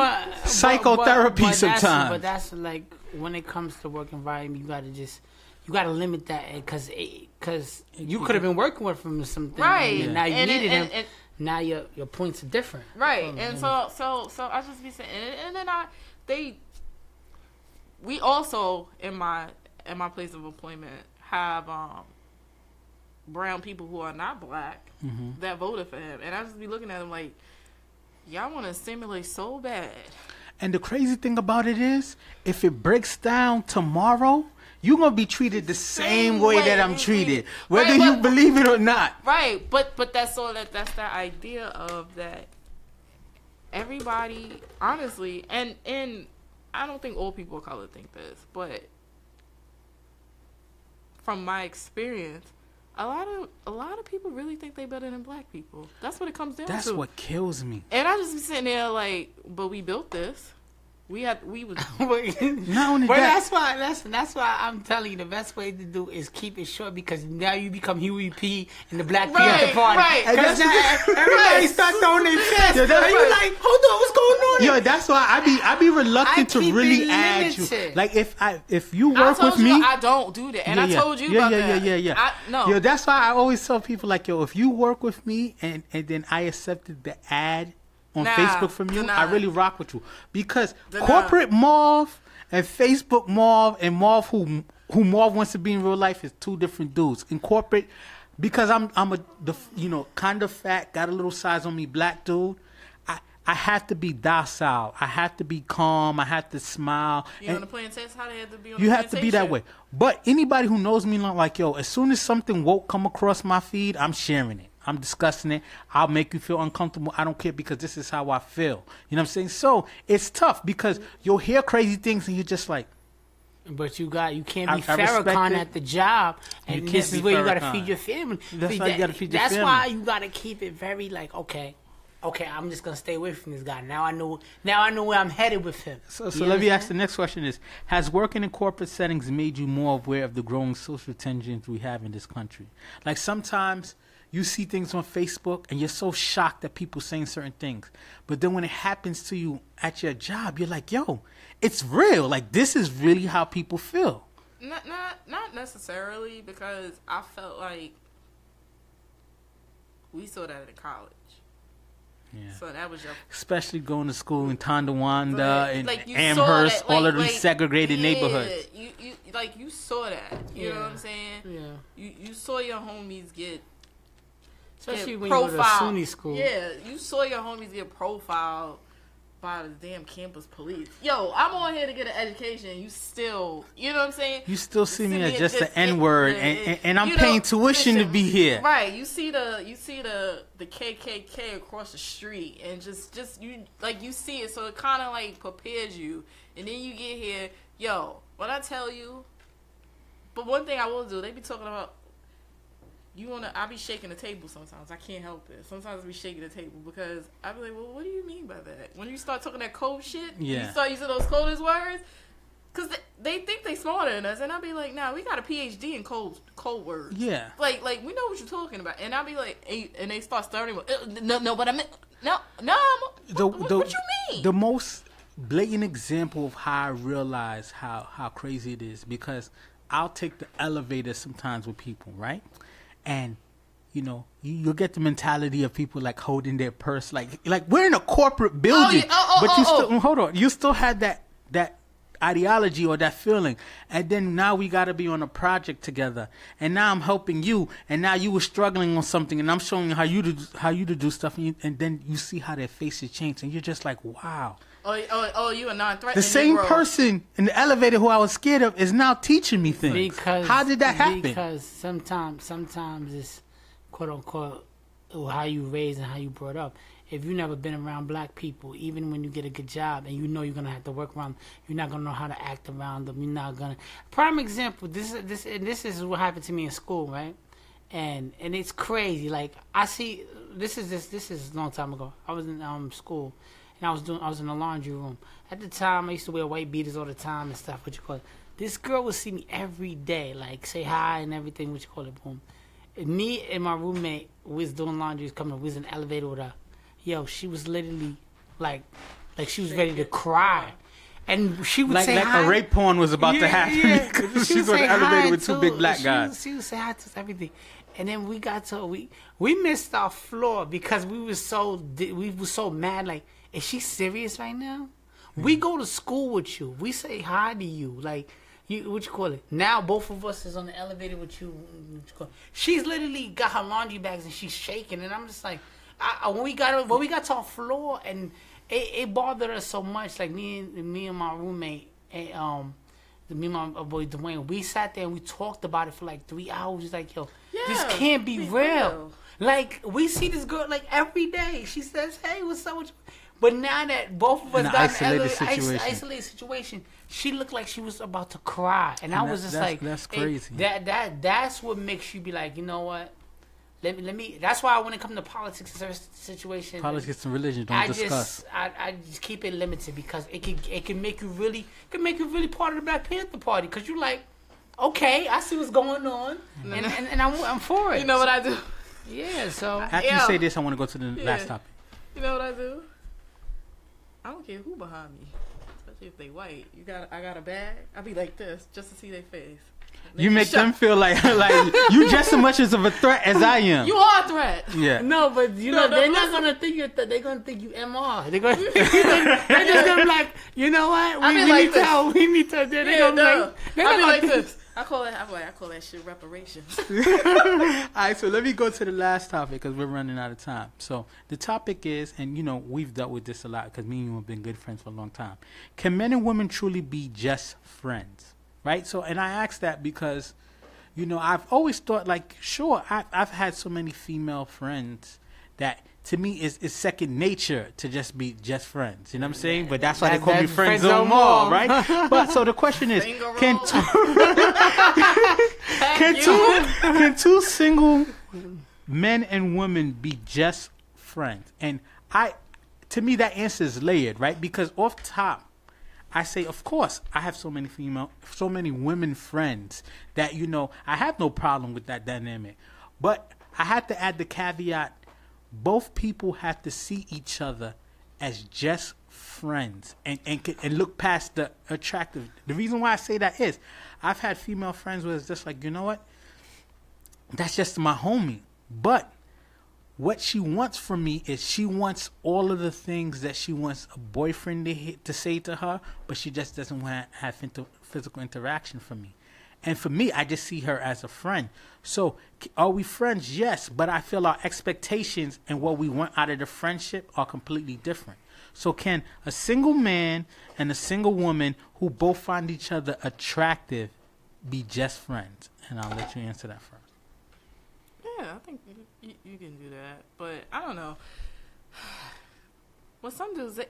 psychotherapy sometimes. But that's like, when it comes to work environment, you gotta limit that because you could have been working with him or something, right? And now you needed him. Now your points are different, right? And so I just be saying, and then we also in my place of employment have brown people who are not black that voted for him, and I just be looking at them like, y'all want to simulate so bad. And the crazy thing about it is, if it breaks down tomorrow, you're going to be treated the same way that I'm treated, whether you believe it or not. Right, but that's the idea of that everybody, honestly, and I don't think all people of color think this, but from my experience, a lot of people really think they better than black people. That's what it comes down to. That's what kills me. And I just be sitting there like, but we built this. We was not only but that. that's why I'm telling you the best way to do is keep it short because now you become Huey P and the Black Panther Party. Right. Because now everybody starts throwing their fists. And you're like, hold on, what's going on? Yo, that's why I be reluctant to really add you. Like if you work with me, I don't do that, and I told you about that. Yeah. No. Yo, that's why I always tell people like, yo, if you work with me and then I accepted the ad on Facebook from you, I really rock with you because Deny. corporate Marv and Facebook Marv and Marv who Marv wants to be in real life is two different dudes. In corporate, because I'm kind of fat, got a little size on me, black dude. I have to be docile. I have to be calm. I have to smile. You on the plantation? How they have to be on you the have to be that way. But anybody who knows me, like, yo, as soon as something woke come across my feed, I'm sharing it. I'm discussing it. I'll make you feel uncomfortable. I don't care because this is how I feel. You know what I'm saying? So it's tough because you'll hear crazy things and you're just like. But you can't be Farrakhan at the job, and this is where you got to feed your family. That's why you got to feed your family. That's why you got to keep it very like, okay, I'm just gonna stay away from this guy. Now I know where I'm headed with him. So let me ask the next question: has working in corporate settings made you more aware of the growing social tensions we have in this country? Like sometimes you see things on Facebook and you're so shocked that people saying certain things, but then when it happens to you at your job, you're like, yo, it's real. Like this is really how people feel. Not necessarily, because I felt like we saw that at college. Yeah. So that was your... Especially going to school in Tonawanda and like Amherst, all of these segregated neighborhoods. You saw that. You know what I'm saying? Yeah. You saw your homies get... Especially when you were at a SUNY school. Yeah, you saw your homies get profiled by the damn campus police. Yo, I'm on here to get an education. You still, you know what I'm saying? You still see me as just the N-word, and I'm paying tuition to be here. Right. You see the KKK across the street, and just you see it, so it kind of like prepares you, and then you get here. Yo, what I tell you. But one thing I will do, they be talking about. I be shaking the table sometimes. I can't help it. Sometimes I be shaking the table because I be like, well, what do you mean by that? When you start talking that code shit, you start using those coded words, because they think they smarter than us, and I be like, nah, we got a PhD in code words. Yeah. Like we know what you're talking about, and I be like, and they start starting with, no, but I meant, no, what you mean? The most blatant example of how I realize how crazy it is, because I'll take the elevator sometimes with people, right? And, you'll get the mentality of people like holding their purse, like we're in a corporate building, but you still hold on. You still had that ideology or that feeling, and then now we got to be on a project together, and now I'm helping you, and now you were struggling on something, and I'm showing you how you to do stuff, and then you see how their faces change, and you're just like, wow. You a non-threatening. The same person in the elevator who I was scared of is now teaching me things. Because how did that happen? Because sometimes it's quote unquote how you raised and how you brought up. If you've never been around black people, even when you get a good job and you know you're gonna have to work around them, you're not gonna know how to act around them. You're not gonna. Prime example. This is what happened to me in school, right? And it's crazy. Like I see. This is a long time ago. I was in school. And I was in the laundry room. At the time, I used to wear white beaters all the time and stuff. This girl would see me every day, like say hi and everything. Boom. And me and my roommate was doing laundry. We was in the elevator with her. Yo, she was literally like she was ready to cry. And she would say hi. Like a rape porn was about to happen because she was in the elevator with two big black guys. She would say hi to us, everything. And then we got to we missed our floor because we were so mad. Like, is she serious right now? Mm-hmm. We go to school with you. We say hi to you. Like, now both of us is on the elevator with you. She's literally got her laundry bags and she's shaking. And I'm just like, when we got to our floor, and it bothered us so much. Like me and my roommate, me and my boy Dwayne, we sat there and we talked about it for like 3 hours. It's like, yo, this can't be real. Like, we see this girl like every day. She says, hey, what's up with you? But now that both of us got in an isolated situation, she looked like she was about to cry. And I was just like, that's crazy. That's what makes you be like, you know what? Let me. That's why when it comes to politics and situation, politics and religion don't discuss. I just keep it limited because it can make you really part of the Black Panther Party, because you like, okay, I see what's going on, and I'm for it. You know what I do? Yeah. So after you say this, I want to go to the last topic. You know what I do? I don't care who behind me, especially if they white. I got a bag. I be like this just to see their face. You make them feel like you just as much as of a threat as I am. You are a threat. Yeah. No, but they're not gonna think you're. They're gonna think you MR. They're gonna. They're just gonna be like, you know what? We need to. They're gonna be like this. I call that shit reparations. All right, so let me go to the last topic because we're running out of time. So the topic is, and we've dealt with this a lot because me and you have been good friends for a long time. Can men and women truly be just friends? Right? So, and I ask that because, I've always thought sure, I've had so many female friends that to me is second nature to just be just friends. You know what I'm saying? But that's why they call me friends no more, right? But so the question is, can two single men and women be just friends? And to me, that answer is layered, right? Because off top, I say, of course, I have so many women friends that, I have no problem with that dynamic. But I had to add the caveat, both people have to see each other as just friends and look past the attractive. The reason why I say that is I've had female friends where it's just like, you know what? That's just my homie. But what she wants from me is she wants all of the things that she wants a boyfriend to say to her, but she just doesn't want to have physical interaction from me. And for me, I just see her as a friend. So are we friends? Yes, but I feel our expectations and what we want out of the friendship are completely different. So can a single man and a single woman who both find each other attractive be just friends? And I'll let you answer that first. Yeah, I think you can do that, but I don't know. Well, some dudes, they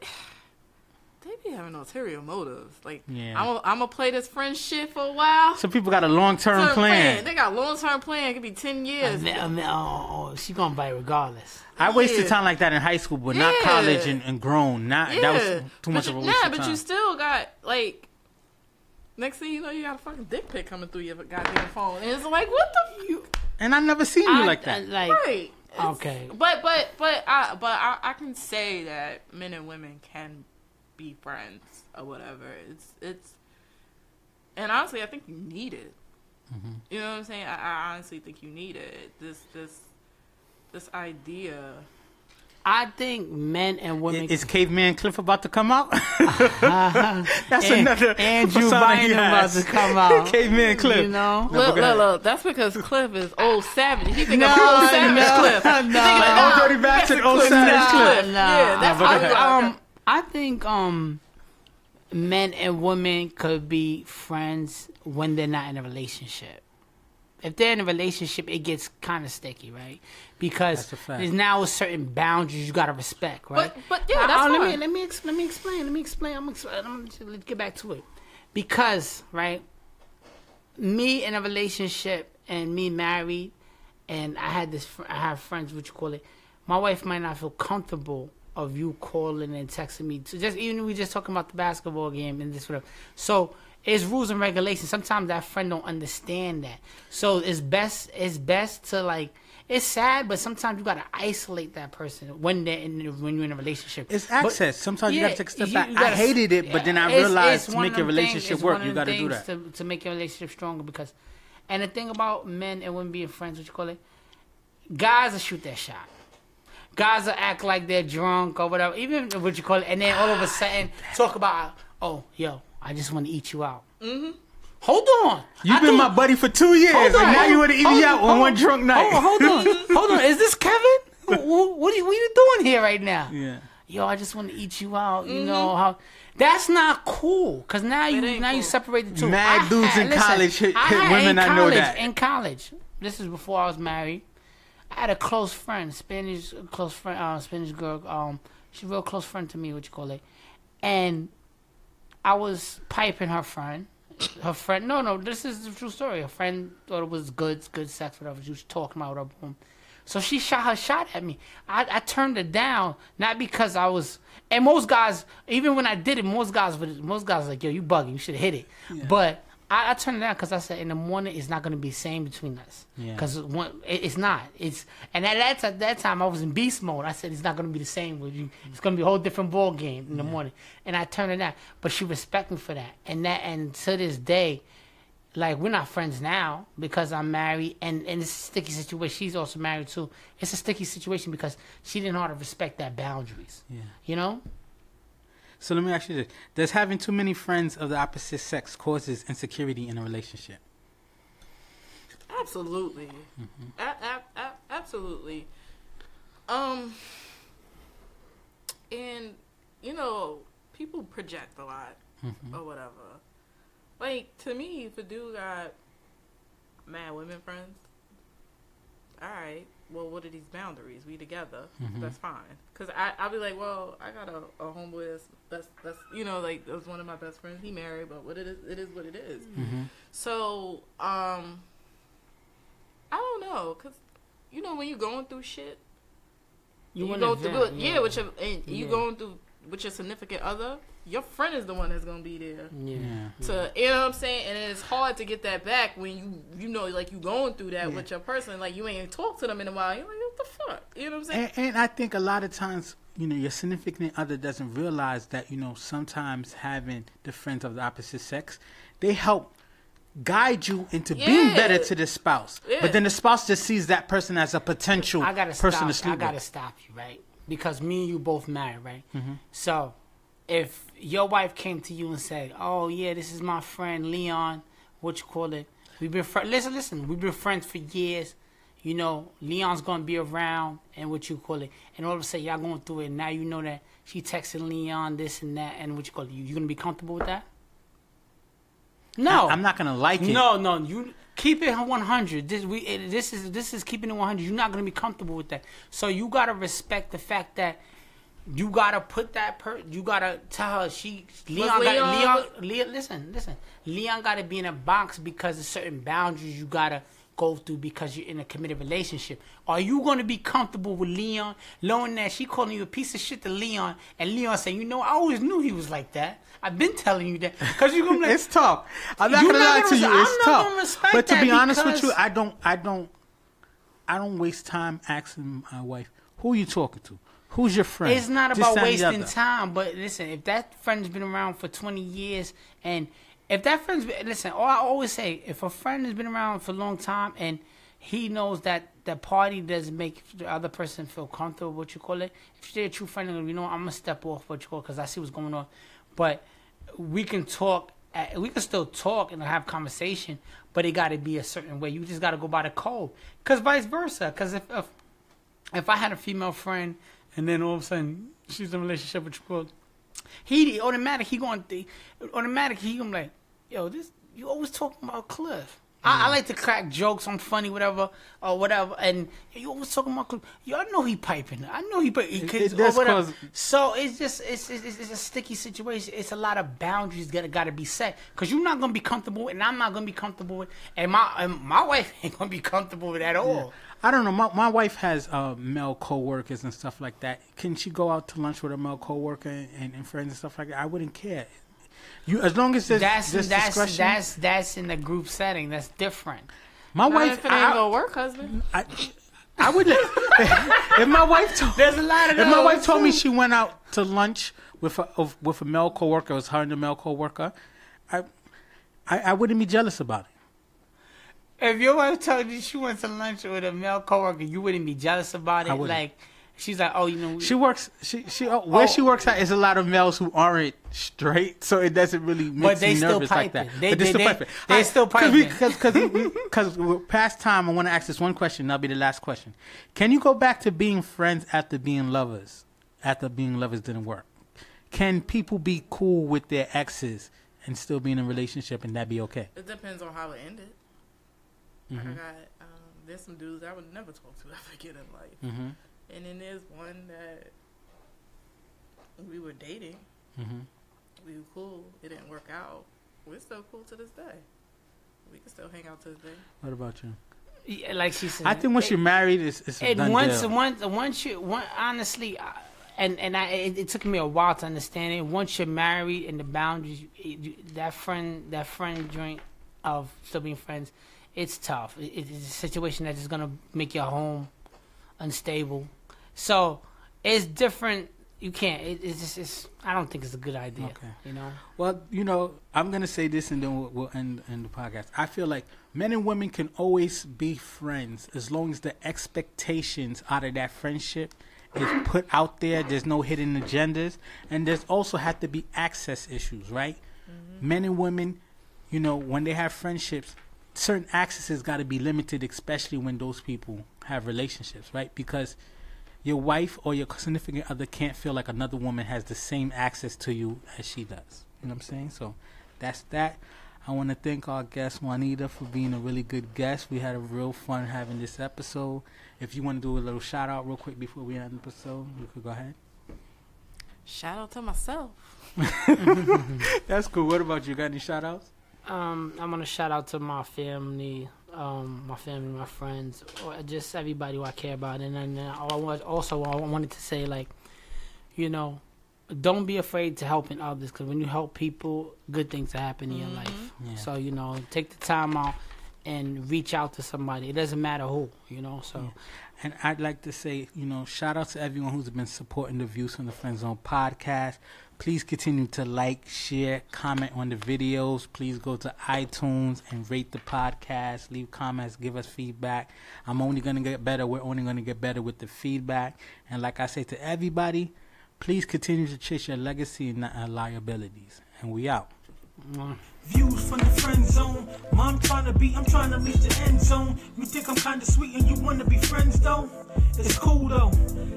be having ulterior motives. Like, I'm gonna play this friend shit for a while. Some people got a long-term plan. They got a long-term plan. It could be 10 years. She gonna bite regardless. I wasted time like that in high school, but not college and grown. That was too much of a waste of time. But you still got, next thing you know, you got a fucking dick pic coming through your goddamn phone. And it's like, what the And I never seen you like that. Right. Okay. But I can say that men and women can be friends or whatever. It's and honestly, I think you need it. Mm-hmm. You know what I'm saying? I honestly think you need it. This idea. I think men and women. Is Caveman Cliff about to come out? That's another Andrew Bynum about to come out. Caveman Cliff. Look. That's because Cliff is old savage. You think of old savage Cliff? No, old dirty bastard, old savage Cliff. No. Yeah, that's I think men and women could be friends when they're not in a relationship. If they're in a relationship, it gets kind of sticky, right? Because there's now a certain boundaries you gotta respect, right? But yeah, that's fine. Let me explain. Let's get back to it. Because, right, me in a relationship and me married, and I have friends, what you call it. My wife might not feel comfortable of you calling and texting me. So even we just talking about the basketball game and this whatever. So it's rules and regulations. Sometimes that friend don't understand that. So it's best to it's sad, but sometimes you gotta isolate that person when you're in a relationship. It's access. Sometimes you gotta take a step back. I hated it, but then I realized to make your relationship work, you gotta do that. To make your relationship stronger, because, and the thing about men and women being friends, what you call it, guys will shoot their shot. Guys will act like they're drunk or whatever, even what you call it, and then all of a sudden talk about, oh, yo, I just want to eat you out. Mm-hmm. Hold on. You've been my buddy for 2 years, and now you want to eat me out on one drunk night. Hold on. Is this Kevin? What are you doing here right now? Yeah. Yo, I just want to eat you out. You know how? That's not cool. Because now you separate the two. Mad dudes in college hit women. I know that. In college, this is before I was married. I had a close friend, Spanish girl. She's a real close friend to me. What you call it? And I was piping her friend. No, this is the true story. Her friend thought it was good sex, whatever. She was talking about her boom. So she shot her shot at me. I turned it down, not because I was. And most guys, even when I did it, most guys were like, yo, you bugging. You should have hit it. Yeah. But I turned it down because I said in the morning it's not going to be the same between us. Because it's not. And at that time I was in beast mode. I said it's not going to be the same with you. It's going to be a whole different ball game in the morning. And I turned it down. But she respected me for that. And to this day, like we're not friends now because I'm married, and it's a sticky situation. She's also married too. It's a sticky situation because she didn't know how to respect that boundaries. Yeah. You know. So let me ask you this: does having too many friends of the opposite sex causes insecurity in a relationship? Absolutely. Absolutely. And you know, people project a lot or whatever. Like, to me, if a dude got mad women friends, all right, well, what are these boundaries? We together. That's fine. Because I'll be like, well, I got a homeboy that's you know, like, that's one of my best friends. He married, but what it is what it is. So, I don't know. Because, you know, when you're going through shit, you go through it. Yeah, with your, and you going through with your significant other, your friend is the one that's gonna be there. To, you know what I'm saying? And it's hard to get that back when you know, like, you going through that with your person. Like, you ain't talked to them in a while. You're like, what the fuck? You know what I'm saying? And I think a lot of times, you know, your significant other doesn't realize that, you know, sometimes having the friends of the opposite sex, they help guide you into being better to the spouse. But then the spouse just sees that person as a potential person to sleep with. I gotta stop you, right? Because me and you both married, right? So if your wife came to you and said, "Oh yeah, this is my friend Leon," what you call it? We've been listen. We've been friends for years. You know, Leon's gonna be around, and what you call it? And all of a sudden, y'all going through it. And now you know that she texting Leon this and that, and what you call it? You gonna be comfortable with that? No, I'm not gonna like it. No, you keep it 100. This is keeping it 100. You're not gonna be comfortable with that. So you gotta respect the fact that you gotta put that you gotta tell her listen. Leon gotta be in a box because of certain boundaries you gotta go through because you're in a committed relationship. Are you gonna be comfortable with Leon knowing that she calling you a piece of shit to Leon, and Leon saying, you know, I always knew he was like that. I've been telling you that because you're gonna be like, it's tough. I'm not gonna lie to you. It's tough. But to be honest with you, I don't waste time asking my wife, who are you talking to? Who's your friend? It's not about wasting time, but listen, if that friend's been around for 20 years, and if that friend's been, listen, I always say, if a friend has been around for a long time and he knows that the party doesn't make the other person feel comfortable, what you call it, if they're a true friend, you know, I'm going to step off, what you call it, because I see what's going on. But we can talk, we can still talk and have conversation, but it got to be a certain way. You just got to go by the code. Because vice versa, because if I had a female friend and then all of a sudden she's in a relationship with you, he automatically going to like, yo, this, you always talking about Cliff. I like to crack jokes. I'm funny, whatever, and you always talking about Cliff. Yo, I know he piping. I know he piping. So it's just it's a sticky situation. It's a lot of boundaries that got to be set because you're not gonna be comfortable, and I'm not gonna be comfortable with, and my wife ain't gonna be comfortable with at all. Yeah. I don't know. My wife has male coworkers and stuff like that. Can she go out to lunch with a male coworker and friends and stuff like that? I wouldn't care. You, as long as there's discretion. That's in the group setting. That's different. My wife, if it ain't gonna work, husband. I would. If my wife told, there's a lot of if my wife told me she went out to lunch with a male coworker, it was her and the male coworker, I wouldn't be jealous about it. If your wife told you she went to lunch with a male coworker, you wouldn't be jealous about it. Like, she's like, oh, you know, she works. She works at is a lot of males who aren't straight, so it doesn't really make me nervous like that. They still piping. Because we're past time. I want to ask this one question. That'll be the last question. Can you go back to being friends after being lovers? After being lovers didn't work, can people be cool with their exes and still be in a relationship and that be okay? It depends on how it ended. I got there's some dudes I would never talk to ever again in life. And then there's one that we were dating. We were cool. It didn't work out. We're still cool to this day. We can still hang out to this day. What about you? Yeah, like she said, I think once you're married, it's a done deal. Honestly, it took me a while to understand it. Once you're married and the boundaries, that friend joint of still being friends, it's tough. It's a situation that's gonna make your home unstable. So it's different you can't. It's I don't think it's a good idea. Okay. You know. Well, I'm gonna say this, and then we'll end the podcast. I feel like men and women can always be friends as long as the expectations out of that friendship is put out there. There's no hidden agendas, and there's also have to be access issues, right? Mm-hmm. Men and women, when they have friendships, certain accesses got to be limited, especially when those people have relationships, right? Because your wife or your significant other can't feel like another woman has the same access to you as she does. You know what I'm saying? So that's that. I want to thank our guest, Juanita, for being a really good guest. We had a real fun having this episode. If you want to do a little shout out real quick before we end the episode, you could go ahead. Shout out to myself. That's cool. What about you? Got any shout outs? I'm gonna shout out to my family, my friends, or just everybody who I care about. And then I wanted to say, like, don't be afraid to helping others, because when you help people, good things happen in your life. Yeah. So take the time out and reach out to somebody. It doesn't matter who, So. Yeah. And I'd like to say, shout out to everyone who's been supporting the Views from the Friend Zone podcast. Please continue to like, share, comment on the videos. Please go to iTunes and rate the podcast. Leave comments, give us feedback. I'm only going to get better. We're only going to get better with the feedback. And like I say to everybody, please continue to chase your legacy and not liabilities. And we out. Views from the friend zone. I'm trying to reach the end zone. You think I'm kinda sweet and you wanna be friends though? It's cool though.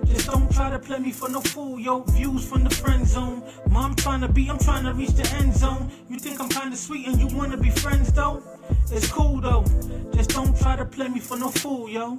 Just don't try to play me for no fool, yo. Views from the friend zone. I'm trying to reach the end zone. You think I'm kinda sweet and you wanna be friends though? It's cool though. Just don't try to play me for no fool, yo.